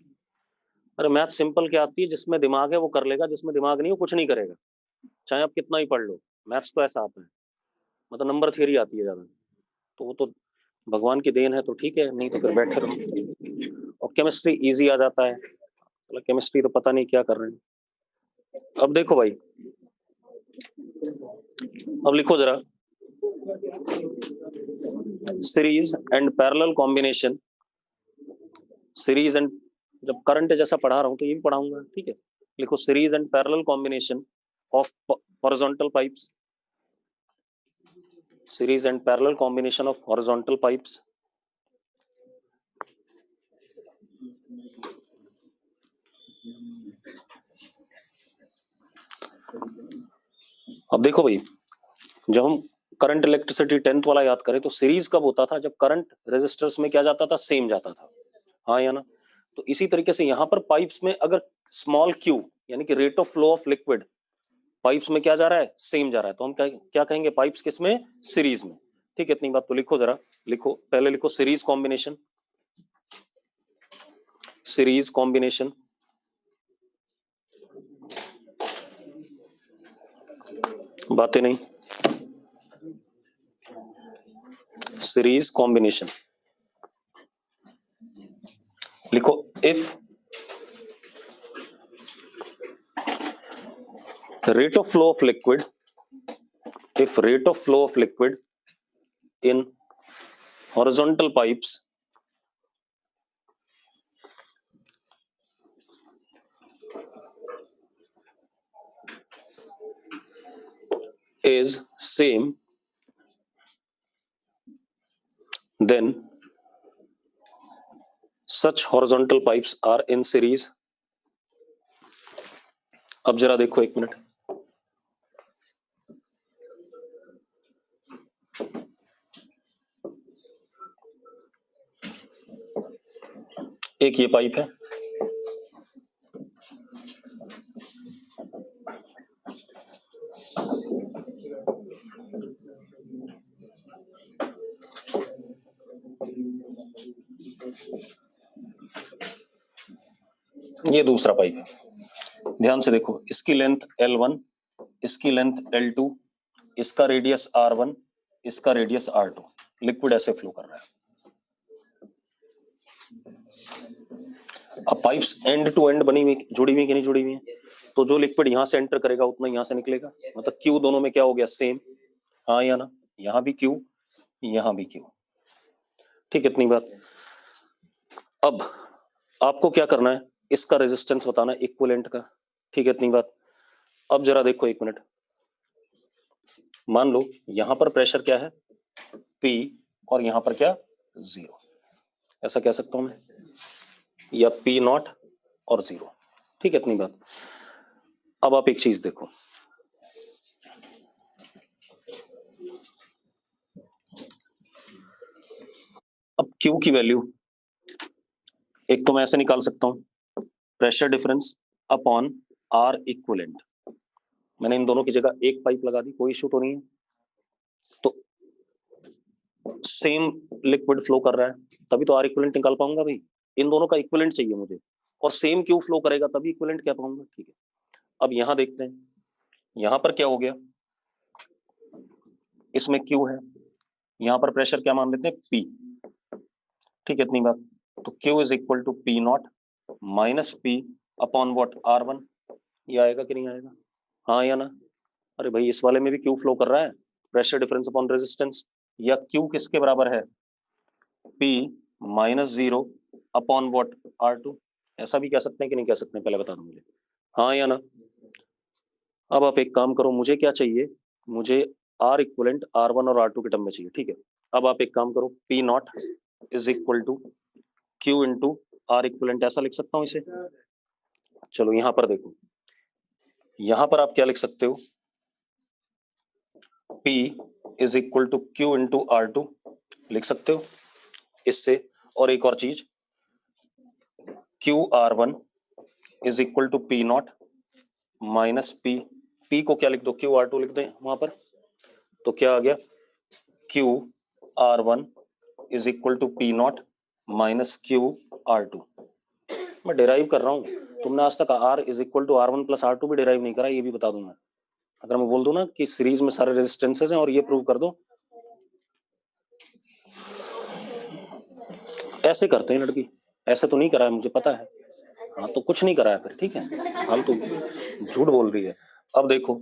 अरे मैथ सिंपल क्या आती है, जिसमें दिमाग है वो कर लेगा, जिसमें दिमाग नहीं हो कुछ नहीं करेगा, चाहे आप कितना ही पढ़ लो। मैथ्स तो ऐसा आता है, मतलब नंबर थियरी आती है ज्यादा, तो वो तो भगवान की देन है, तो ठीक है, नहीं तो फिर बैठे रहो। और केमिस्ट्री इजी आ जाता है, मतलब केमिस्ट्री तो पता नहीं क्या कर रहे हैं। अब देखो भाई, अब लिखो जरा, series and parallel combination, series and, जब करंट जैसा पढ़ा रहा हूं तो ये भी पढ़ाऊंगा, ठीक है। लिखो series and parallel combination of horizontal pipes, series and parallel combination of horizontal pipes. अब देखो भाई, जब हम करंट इलेक्ट्रिसिटी 10th वाला याद करें तो सीरीज कब होता था, जब करंट रेजिस्टर्स में क्या जाता था, सेम जाता था, हाँ या ना। तो इसी तरीके से यहाँ पर पाइप्स में अगर स्मॉल क्यू यानी कि rate of flow of liquid pipes में क्या जा रहा है, सेम जा रहा है, तो हम क्या कहेंगे, पाइप्स किस में, सीरीज में। ठीक है, इतनी बात तो लिखो जरा, लिखो पहले, लिखो सीरीज कॉम्बिनेशन, सीरीज कॉम्बिनेशन, बातें नहीं, सीरीज कॉम्बिनेशन लिखो, if rate of flow of liquid, if rate of flow of liquid in horizontal pipes is same, then such horizontal pipes are in series. अब जरा देखो एक मिनट, एक ये pipe है, ये दूसरा पाइप है। ध्यान से देखो, इसकी लेंथ L1, इसकी लेंथ L2, इसका रेडियस R1, इसका रेडियस R2। लिक्विड ऐसे फ्लो कर रहा है। अब पाइप्स एंड टू एंड बनी हुई, जुड़ी हुई कि नहीं जुड़ी हुई है? तो जो लिक्विड यहां से एंटर करेगा उतना यहां से निकलेगा, मतलब Q दोनों में क्या हो गया? सेम। हाँ या ना? यहां भी Q, यहां भी Q। ठीक है, इतनी बात। अब आपको क्या करना है, इसका रेजिस्टेंस बताना है इक्विवेलेंट का। ठीक है, इतनी बात। अब जरा देखो एक मिनट, मान लो यहां पर प्रेशर क्या है? P, और यहां पर क्या? 0। ऐसा कह सकता हूं मैं, या P0 और 0। ठीक है, इतनी बात। अब आप एक चीज देखो, अब Q की वैल्यू एक तो मैं ऐसे निकाल सकता हूं, pressure difference upon R equivalent. मैंने इन दोनों की जगह एक पाइप लगा दी, कोई इश्यू तो नहीं है। तो सेम लिक्विड फ्लो कर रहा है, तभी तो R इक्विवेलेंट निकाल पाऊंगा भाई। इन दोनों का इक्विवेलेंट चाहिए मुझे, और सेम Q फ्लो करेगा तभी इक्विवेलेंट कह पाऊंगा। ठीक है, अब यहां देखते हैं, यहां पर क्या हो गया? इसमें Q है, यहां पर प्रेशर क्या मान लेते हैं? P। ठीक है, इतनी बात। तो Q is equal to P0 minus P upon what? R1। ये आएगा कि नहीं आएगा? हाँ या ना? अरे भाई, इस वाले में भी Q फ्लो कर रहा है, प्रेशर डिफरेंस अपॉन रेजिस्टेंस। या Q किसके बराबर है? P minus 0 upon what? R2। ऐसा भी कह सकते हैं कि नहीं कह सकते हैं? पहले बता दो मुझे, हाँ या ना? अब आप एक काम करो, मुझे क्या चाहिए? मुझे R इक्वलेंट R1 और R2 के टर्म में चाहिए। ठीक है, अब आप एक काम करो, P0 is equal to Q into R equivalent, ऐसा लिख सकता हूं इसे। चलो यहां पर देखो, यहां पर आप क्या लिख सकते हो? P is equal to Q into R2 लिख सकते हो इससे। और एक और चीज, QR1 is equal to P0 minus P को क्या लिख दो? QR2 लिख दें वहां पर। तो क्या आ गया? QR1 is equal to P0 minus QR2। मैं डेराइव कर रहा हूँ, तुमने आज तक R is equal to R1 plus R2 भी डेराइव नहीं करा, ये भी बता दूं मैं। अगर मैं बोल दूं ना कि सीरीज में सारे रेजिस्टेंसेस हैं और ये प्रूव कर दो, ऐसे करते हैं लड़की, ऐसे तो नहीं करा है मुझे पता है। हाँ तो कुछ नहीं करा है फिर, ठीक है, हम तो झूठ बोल रही है। अब देखो,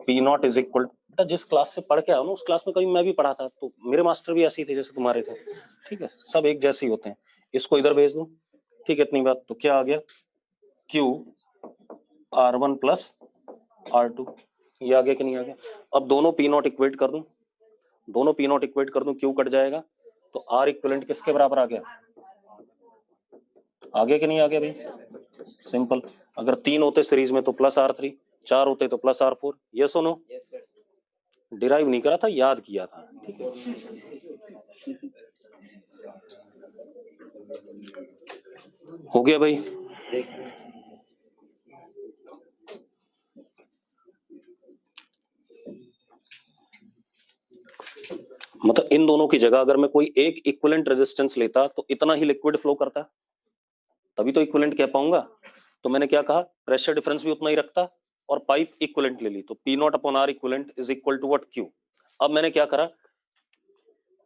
P0 इज इक्वल, बेटा जिस क्लास से पढ़ के आओ ना उस क्लास में कभी मैं भी पढ़ा था, तो मेरे मास्टर भी ऐसे ही थे जैसे तुम्हारे थे। ठीक है, सब एक जैसे ही होते हैं। इसको इधर भेज दो। ठीक है, इतनी बात। तो क्या आ गया? Q R1 plus R2। ये आ गया कि नहीं आ गया? अब दोनों P0 इक्वेट कर दूं, दोनों P0 इक्वेट कर दूं, Q कट जाएगा, तो R इक्विवेलेंट किसके बराबर आ गया? आ गया कि नहीं आ गया भाई? सिंपल। अगर 3 होते सीरीज में तो प्लस R3, 4 होते तो प्लस R4। ये सुनो, डिराइव नहीं करा था, याद किया था। ठीक है, हो गया भाई। मतलब इन दोनों की जगह अगर मैं कोई एक इक्विवेलेंट रेजिस्टेंस लेता तो इतना ही लिक्विड फ्लो करता, तभी तो इक्विवेलेंट कह पाऊंगा। तो मैंने क्या कहा? प्रेशर डिफरेंस भी उतना ही रखता और पाइप इक्विवेलेंट ले ली, तो P0 upon R equivalent is equal to what? Q। अब मैंने क्या करा?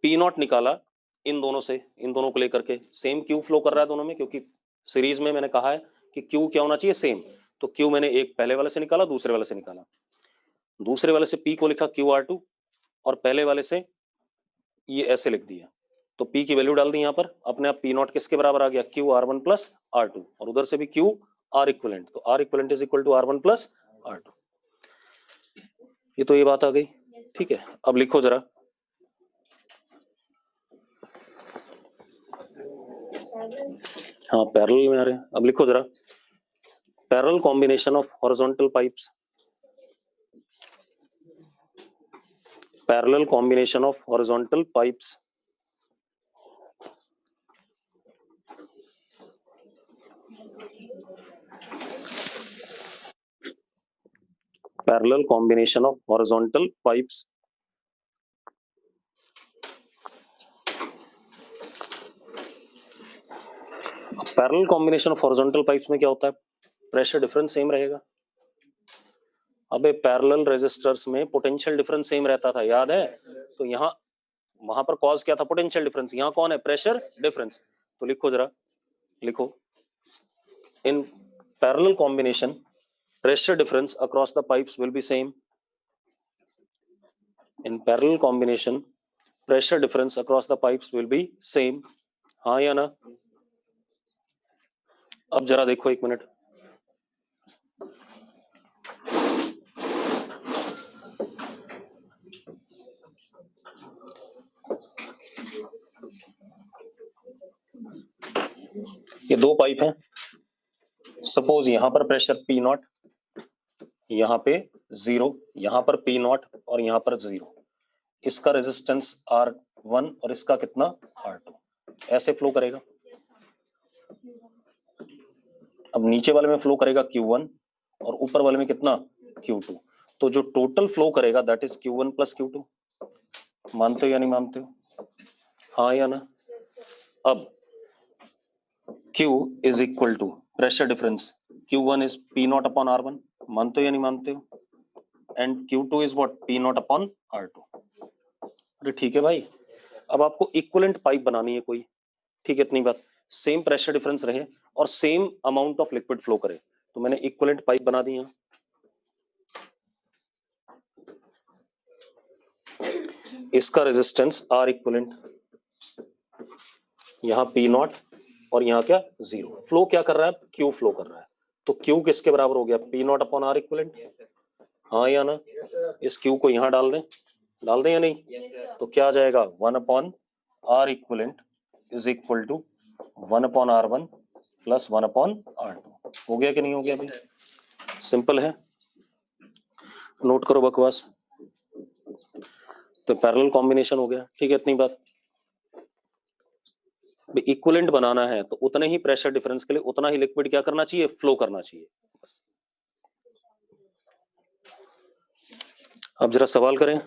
P0 निकाला इन दोनों से, इन दोनों को लेकर के, सेम Q फ्लो कर रहा है दोनों में, क्योंकि सीरीज में मैंने कहा है कि Q क्या होना चाहिए? सेम। तो Q मैंने एक पहले वाले से निकाला, दूसरे वाले से निकाला। दूसरे वाले से P को लिखा QR2 और पहले वाले से ये ऐसे लिख दिया। तो P की वैल्यू डाल दी यहाँ पर, अपने आप P0 किसके बराबर आ गया? QR1 प्लस R2, और उधर से भी Q R इक्विवेलेंट, तो R equivalent is equal to R1 plus R2। ये तो ये बात आ गई, ठीक है। अब लिखो जरा, हाँ पैरेलल में आ रहे हैं। अब लिखो जरा, parallel combination of horizontal pipes, parallel combination of horizontal pipes, parallel combination of horizontal pipes parallel combination of horizontal pipes में क्या होता है, प्रेशर डिफरेंस सेम रहेगा। अबे पैरेलल रेजिस्टर्स में पोटेंशियल डिफरेंस सेम रहता था, याद है? तो यहाँ वहां पर कॉज क्या था, पोटेंशियल डिफरेंस, यहाँ कौन है, प्रेशर डिफरेंस। तो लिखो जरा, लिखो, in parallel combination pressure difference across the pipes will be same. In parallel combination pressure difference across the pipes will be same. हाँ या ना? अब जरा देखो एक मिनट, ये दो पाइप हैं, सपोज यहां पर प्रेशर P नॉट, यहाँ पे 0, यहाँ पर P नॉट और यहाँ पर 0, इसका रेजिस्टेंस R1 और इसका कितना R2, ऐसे फ्लो करेगा। अब नीचे वाले में फ्लो करेगा Q1 और ऊपर वाले में कितना Q2, तो जो टोटल फ्लो करेगा that is Q1 plus Q2। मानते हो या नहीं मानते हो, हाँ या ना? अब Q is equal to pressure difference, Q1 is P not upon R1, मानते हो या नहीं मानते हो? And Q2 is what, P not upon R2। अरे ठीक है भाई, अब आपको इक्विवेलेंट पाइप बनानी है कोई, ठीक है, इतनी बात, सेम प्रेशर डिफरेंस रहे और same amount of liquid flow करे, तो मैंने इक्विवेलेंट पाइप बना दी। इसका रेजिस्टेंस R इक्विवेलेंट, यहाँ P नॉट और यहाँ क्या 0, फ्लो क्या कर रहा है, Q फ्लो कर रहा है, तो Q किसके बराबर हो गया, P not upon R equivalent, हाँ या ना? इस Q को यहाँ डाल दें या नहीं? तो क्या आ जाएगा, 1 upon R equivalent is equal to 1 upon R1 plus 1 upon R2। हो गया कि नहीं हो गया भाई? सिंपल है, नोट करो बकवास। तो पैरेलल कॉम्बिनेशन हो गया, ठीक है, इतनी बात। इक्विवेलेंट बनाना है तो उतने ही प्रेशर डिफरेंस के लिए उतना ही लिक्विड क्या करना चाहिए, फ्लो करना चाहिए। अब जरा सवाल करें।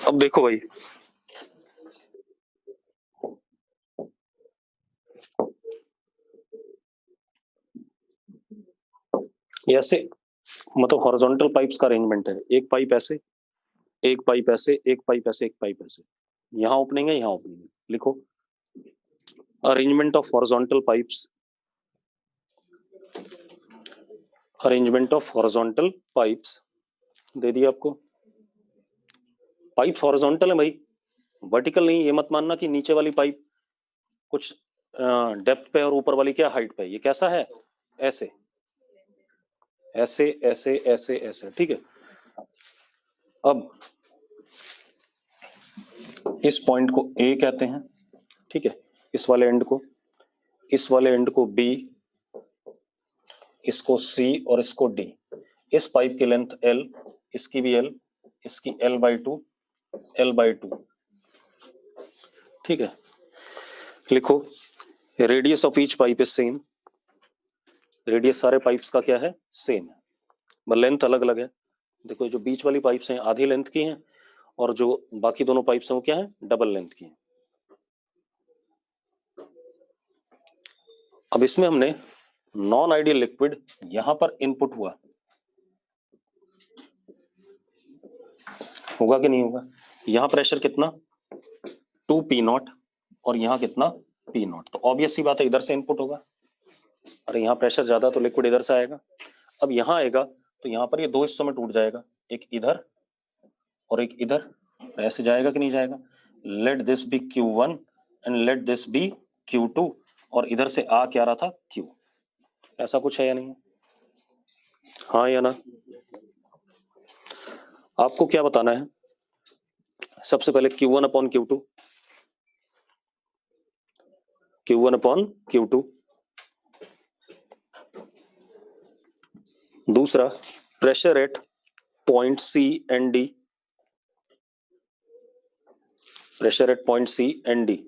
अब देखो भाई, ऐसे मतलब हॉरिजॉन्टल पाइप्स का अरेंजमेंट है, एक पाइप ऐसे, एक पाइप ऐसे, एक पाइप ऐसे, एक पाइप ऐसे, यहाँ ओपनिंग है, यहाँ ओपनिंग है। लिखो arrangement of horizontal pipes, arrangement of horizontal pipes दे दिया आपको। पाइप्स हॉरिजॉन्टल है भाई, वर्टिकल नहीं। ये मत मानना कि नीचे वाली पाइप कुछ डेप्थ पे और ऊपर वाली क्या हाइट पे, ये कैसा है, ऐसे ऐसे ऐसे ऐसे ऐसे, ठीक है। अब इस पॉइंट को A कहते हैं, ठीक है, इस वाले एंड को, इस वाले एंड को B, इसको C और इसको D। इस पाइप की लेंथ L, इसकी भी L, इसकी L/2, L/2, ठीक है। लिखो radius of each pipe is same, radius सारे पाइप्स का क्या है, सेम है, बस लेंथ अलग अलग है। देखो जो बीच वाली पाइप्स हैं आधी लेंथ की हैं और जो बाकी दोनों पाइप्स हैं वो क्या है, डबल लेंथ की हैं। अब इसमें हमने नॉन आइडियल लिक्विड यहां पर इनपुट हुआ, होगा कि नहीं होगा? यहां प्रेशर कितना 2P नॉट और यहाँ कितना P नॉट, तो ऑब्वियस सी बात है इधर से इनपुट होगा। अरे यहाँ प्रेशर ज्यादा तो लिक्विड इधर से आएगा। अब यहाँ आएगा तो यहाँ पर ये दो हिस्सों में टूट जाएगा, एक इधर और एक इधर, ऐसे जाएगा कि नहीं जाएगा? Let this be Q1 and let this be Q2, और इधर से आ क्या रहा था Q, ऐसा कुछ है या नहीं? हाँ या ना? आपको क्या बताना है? सबसे पहले Q1 upon Q2, Q1 upon Q2। दूसरा pressure at point C and D, pressure at point C and D।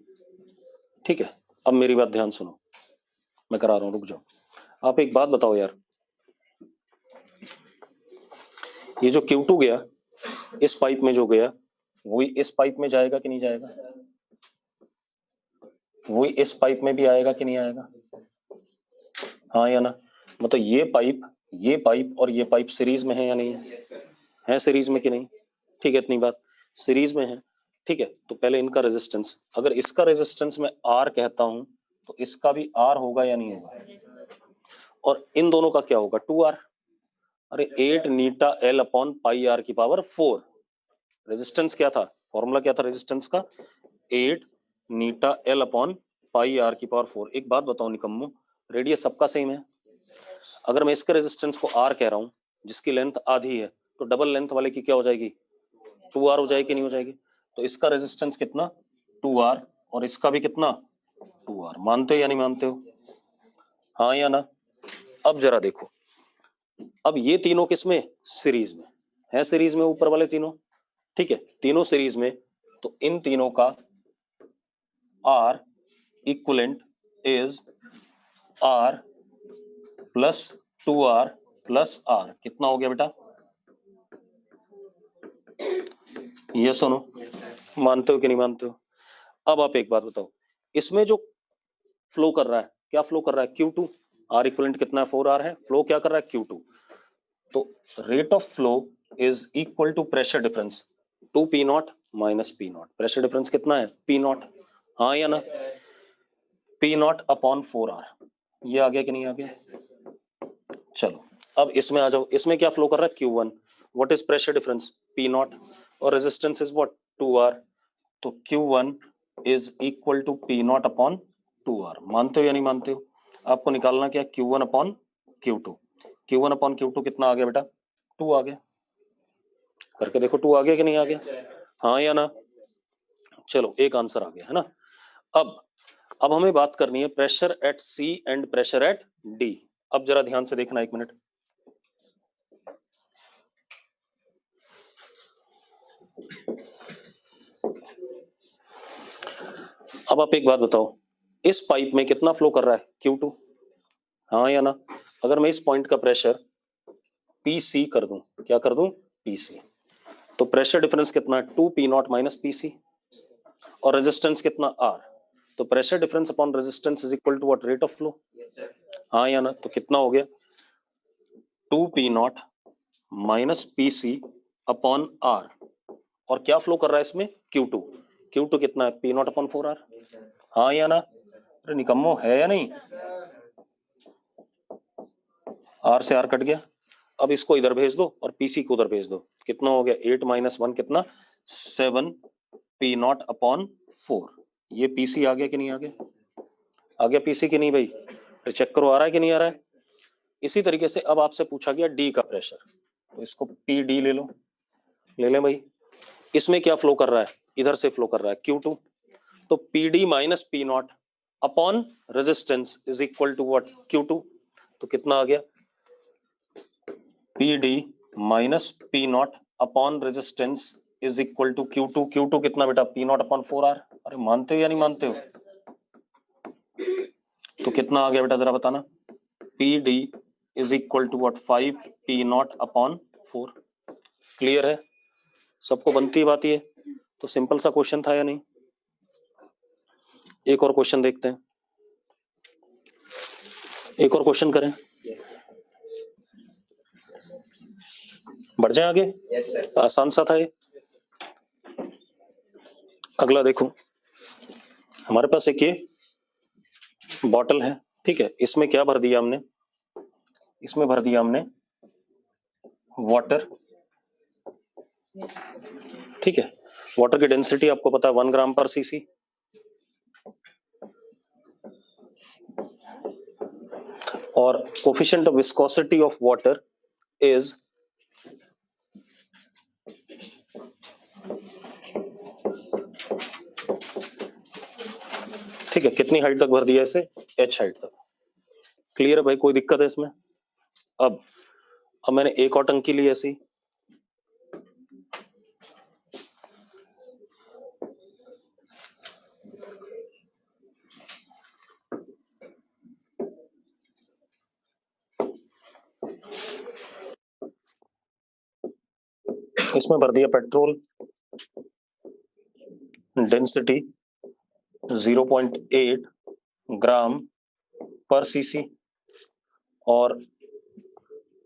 ठीक है, अब मेरी बात ध्यान सुनो, मैं करा रहा हूं, रुक जाओ। आप एक बात बताओ यार, ये जो Q2 गया इस पाइप में जो गया वही इस पाइप में जाएगा कि नहीं जाएगा? वही इस पाइप में भी आएगा कि नहीं आएगा? हाँ या ना? मतलब ये पाइप और ये पाइप सीरीज में है या नहीं है? सीरीज में कि नहीं? ठीक है, इतनी बात, सीरीज में है। ठीक है, तो पहले इनका रेजिस्टेंस, अगर इसका रेजिस्टेंस मैं R कहता हूं तो इसका भी R होगा या नहीं होगा? और इन दोनों का क्या होगा? 2R। अरे 8 eta L upon pi R की पावर 4। रेजिस्टेंस क्या था? फॉर्मूला क्या था रेजिस्टेंस का? 8 eta L upon pi R की पावर 4। एक बात बताओ निकम्मो, रेडियस सबका सेम है। अगर मैं इसके रेजिस्टेंस को R कह रहा हूं जिसकी लेंथ आधी है, तो डबल लेंथ वाले की क्या हो जाएगी? 2R हो जाएगी कि नहीं हो जाएगी? तो इसका रेजिस्टेंस कितना? 2R, और इसका भी कितना? 2R। मानते हो या नहीं मानते हो? हाँ या ना? अब जरा देखो, अब ये तीनों किसमें? सीरीज में है, सीरीज में ऊपर वाले तीनों। ठीक है, तीनों सीरीज में, तो इन तीनों का R equivalent is R plus 2R plus R। कितना हो गया बेटा? ये सुनो, मानते हो कि नहीं मानते हो? अब आप एक बात बताओ, इसमें जो फ्लो कर रहा है, क्या फ्लो कर रहा है? Q2। R इक्वलेंट कितना है? 4R है। फ्लो क्या कर रहा है? Q2। तो rate of flow is equal to pressure difference 2P0 minus P0। Pressure difference कितना है? P0। हाँ या ना? P0 upon 4R। ये आ गया कि नहीं आ गया? चलो अब इसमें आ जाओ, इसमें क्या फ्लो कर रहा है? Q1। What is pressure difference? P0, और रेजिस्टेंस इज व्हाट? 2R। तो Q1 is equal to P0 upon 2R। मानते हो या नहीं मानते हो? आपको निकालना क्या? Q1 upon Q2। Q1 upon Q2 कितना आ गया बेटा? 2 आ गया। करके देखो 2 आ गया कि नहीं आ गया? हाँ या ना? चलो एक आंसर आ गया है ना। अब हमें बात करनी है pressure at C and pressure at D। अब जरा ध्यान से देखना, एक मिनट। अब आप एक बात बताओ, इस पाइप में कितना फ्लो कर रहा है? Q2। हाँ या ना? अगर मैं इस पॉइंट का प्रेशर PC कर दूं, क्या कर दूं? PC, तो प्रेशर डिफरेंस कितना है? 2P0 माइनस PC, और रेजिस्टेंस कितना? R। तो pressure difference upon resistance is equal to what? Rate of flow. हाँ या ना? तो कितना हो गया? 2P0 minus PC upon R। और क्या फ्लो कर रहा है इसमें? Q2। Q2 कितना है? P0 upon 4R। हाँ या ना? अरे निकम्मो, है या नहीं? R से R कट गया। अब इसको इधर भेज दो और PC को उधर भेज दो। कितना हो गया? 8 माइनस 1 कितना? 7 P0 अपॉन 4। ये PC आ गया कि नहीं आ गया? आ गया PC की नहीं भाई? तो चेक करो, आ रहा है कि नहीं आ रहा है? इसी तरीके से अब आपसे पूछा गया D का प्रेशर, तो इसको PD ले लो, ले लें भाई। इसमें क्या फ्लो कर रहा है? इधर से फ्लो कर रहा है Q2। तो PD minus P0 upon resistance is equal to what? Q2। तो कितना आ गया? PD minus P0 upon resistance is equal to Q2। Q2 कितना बेटा? P0 upon 4R। अरे मानते हो या नहीं मानते हो? तो कितना आ गया बेटा, जरा बताना। PD is equal to what? 5P0 upon 4। Clear है? सबको बनती बात ये? तो सिंपल सा क्वेश्चन था या नहीं? एक और क्वेश्चन देखते हैं, एक और क्वेश्चन करें, बढ़ जाए आगे। आसान सा था ये। अगला देखो, हमारे पास एक ये बॉटल है, ठीक है, इसमें क्या भर दिया हमने? इसमें भर दिया हमने वाटर, ठीक है। वाटर की डेंसिटी आपको पता है 1 ग्राम पर सीसी, और coefficient of viscosity of water is ठीक है, कितनी हाइट तक भर दिया इसे, h हाइट तक। क्लियर है भाई, कोई दिक्कत है इसमें? अब मैंने एक और टंकी ली ऐसी, इसमें भर दिया पेट्रोल, डेंसिटी 0.8 ग्राम पर सीसी और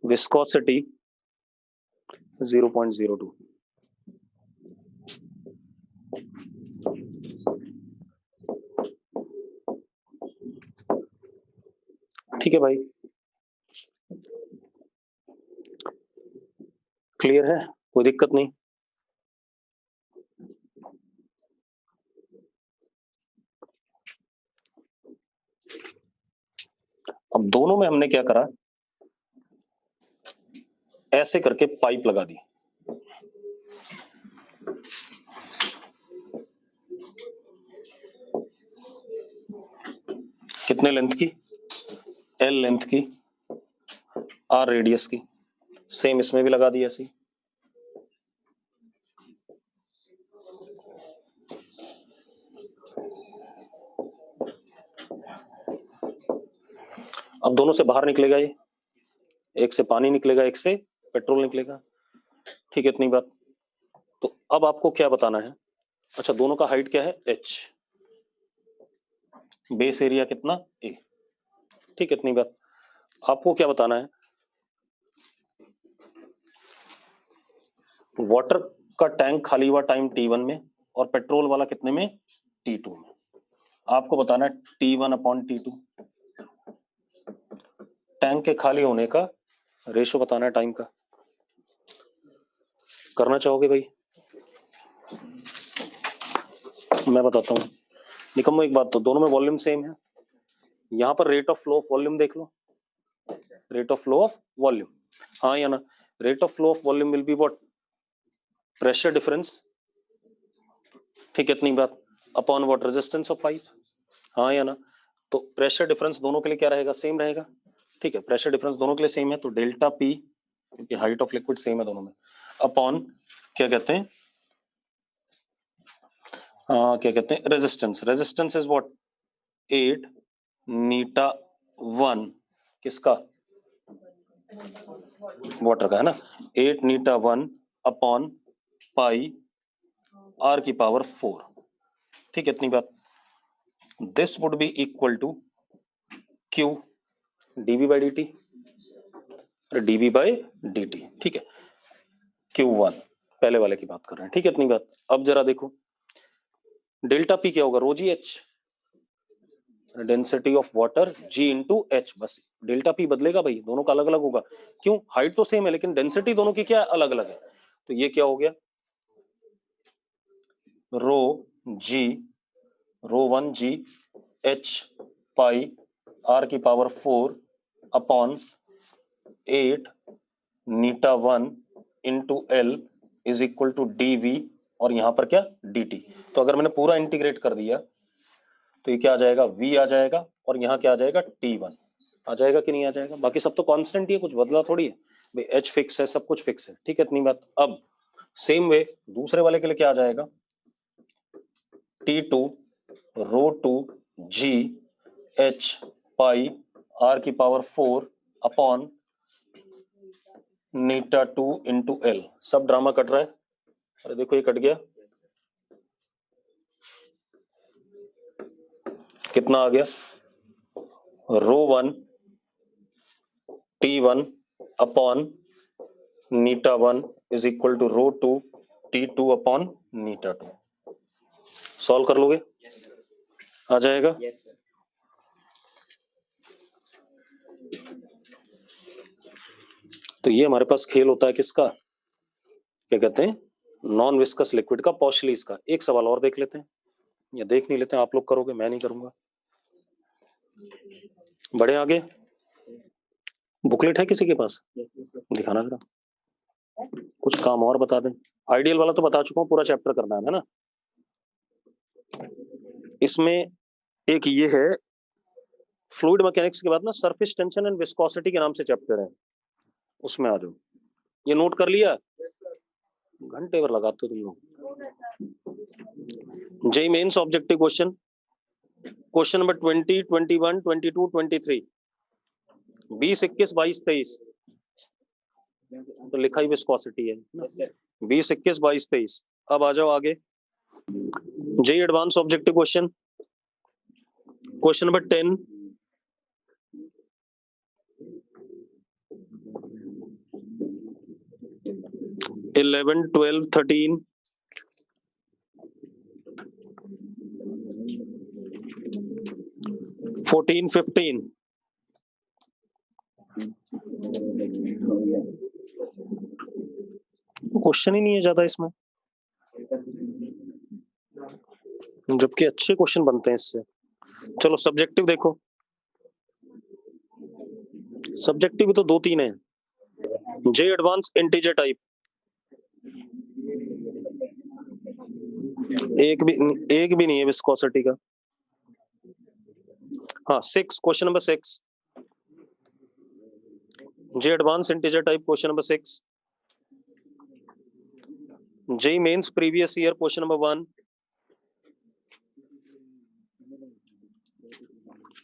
विस्कोसिटी 0.02। ठीक है भाई, क्लियर है, कोई दिक्कत नहीं। अब दोनों में हमने क्या करा, ऐसे करके पाइप लगा दी। कितने लेंथ की, L लेंथ की, R रेडियस की। सेम इसमें भी लगा दी ऐसी। अब दोनों से बाहर निकलेगा ये, एक से पानी निकलेगा, एक से पेट्रोल निकलेगा। ठीक है, इतनी बात। तो अब आपको क्या बताना है, अच्छा दोनों का हाइट क्या है, h, बेस एरिया कितना, a। ठीक है, इतनी बात। आपको क्या बताना है, वाटर का टैंक खाली हुआ टाइम t1 में और पेट्रोल वाला कितने में, t2 में। आपको बताना है t1 अपॉन t2, टैंक के खाली होने का रेशो बताना है टाइम का। करना चाहोगे भाई? मैं बताता हूँ। निकम्मो एक बात, तो दोनों में वॉल्यूम सेम है। यहां पर rate of flow of volume देख लो, rate of flow of volume, हाँ या ना। Rate of flow of volume will be what, pressure difference, ठीक है इतनी बात, upon what, resistance of pipe, हाँ या ना। तो प्रेशर डिफरेंस दोनों के लिए क्या रहेगा, सेम रहेगा। ठीक है, प्रेशर डिफरेंस दोनों के लिए सेम है, तो डेल्टा पी, क्योंकि हाइट ऑफ लिक्विड सेम है दोनों में, अपॉन क्या कहते हैं, क्या कहते हैं, resistance. Resistance is what, 8 eta 1, किसका, वाटर का है ना, 8 नीटा 1 अपॉन पाई r की पावर 4। ठीक है, इतनी बात। This would be equal to q dv by dt, dv by dt। ठीक है, q1 पहले वाले की बात कर रहे हैं। ठीक है, इतनी बात। अब जरा देखो, डेल्टा पी क्या होगा, rho G H, density of water g into H. बस डेल्टा पी बदलेगा भाई, दोनों का अलग अलग होगा। क्यों, हाइट तो सेम है लेकिन डेंसिटी दोनों की क्या अलग अलग है। तो ये क्या हो गया, rho g, rho 1 g h pi r की power 4 upon 8 eta 1 into L is equal to D V, और यहां पर क्या, डी टी। तो अगर मैंने पूरा इंटीग्रेट कर दिया तो ये क्या आ जाएगा, v आ जाएगा, और यहाँ क्या आ जाएगा, t1 आ जाएगा कि नहीं आ जाएगा। बाकी सब तो कांस्टेंट ही है, कुछ बदला थोड़ी है भाई, h फिक्स है, सब कुछ फिक्स है। ठीक है, इतनी बात। अब सेम वे दूसरे वाले के लिए क्या आ जाएगा, t2 रो 2 g h पाई r की power 4 upon eta 2 into L. सब ड्रामा कट रहा है, अरे देखो ये कट गया, कितना आ गया, rho 1 t1 upon eta 1 is equal to rho 2 t2 upon eta 2। Solve कर लोगे, आ जाएगा।
Yes sir.
तो ये हमारे पास खेल होता है किसका, क्या कहते हैं, नॉन विस्कस लिक्विड का, पॉशलीज का। एक सवाल और देख लेते हैं, या देख नहीं लेते हैं, आप लोग करोगे, मैं नहीं करूंगा। बढ़े आगे, बुकलेट है किसी के पास, दिखाना जरा, कुछ काम और बता दें। आइडियल वाला तो बता चुका हूँ, पूरा चैप्टर करना है ना। इसमें एक ये है फ्लूइड मैकेनिक्स के बाद ना सरफेस टेंशन एंड विस्कोसिटी के नाम से चैप्टर है, उसमें आ जाओ। ये नोट कर लिया? घंटे भर लगाते हो तुम लोग। JEE Mains objective question, question number 20, 21, 22, 23, 20, 21, 22, 23 तो लिखा ही विस्कोसिटी है। 20, 21, 22, 23। अब आ जाओ आगे। JEE advance objective question, question number 10, 11, 12, 13, 14, 15 question ही नहीं है ज्यादा इसमें, जबकि अच्छे क्वेश्चन बनते हैं इससे। चलो सब्जेक्टिव देखो, सब्जेक्टिव भी तो 2-3 है। जे एडवांस इंटीजर टाइप, एक भी नहीं है विस्कोसिटी का। हाँ 6, question number 6, J advance integer type question number 6, J mains previous year question number 1,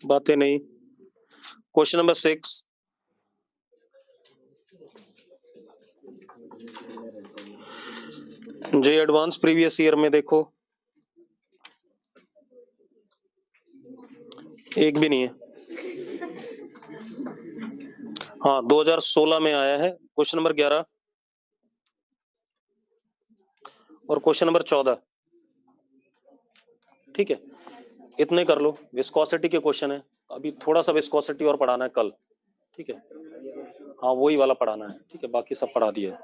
बातें नहीं। Question number 6, J advance previous year में देखो, एक भी नहीं है। हाँ 2016 में आया है क्वेश्चन नंबर 11 और क्वेश्चन नंबर 14। ठीक है, इतने कर लो। विस्कोसिटी के क्वेश्चन है, अभी थोड़ा सा विस्कोसिटी और पढ़ाना है कल। ठीक है, हाँ वही वाला पढ़ाना है। ठीक है, बाकी सब पढ़ा दिया है।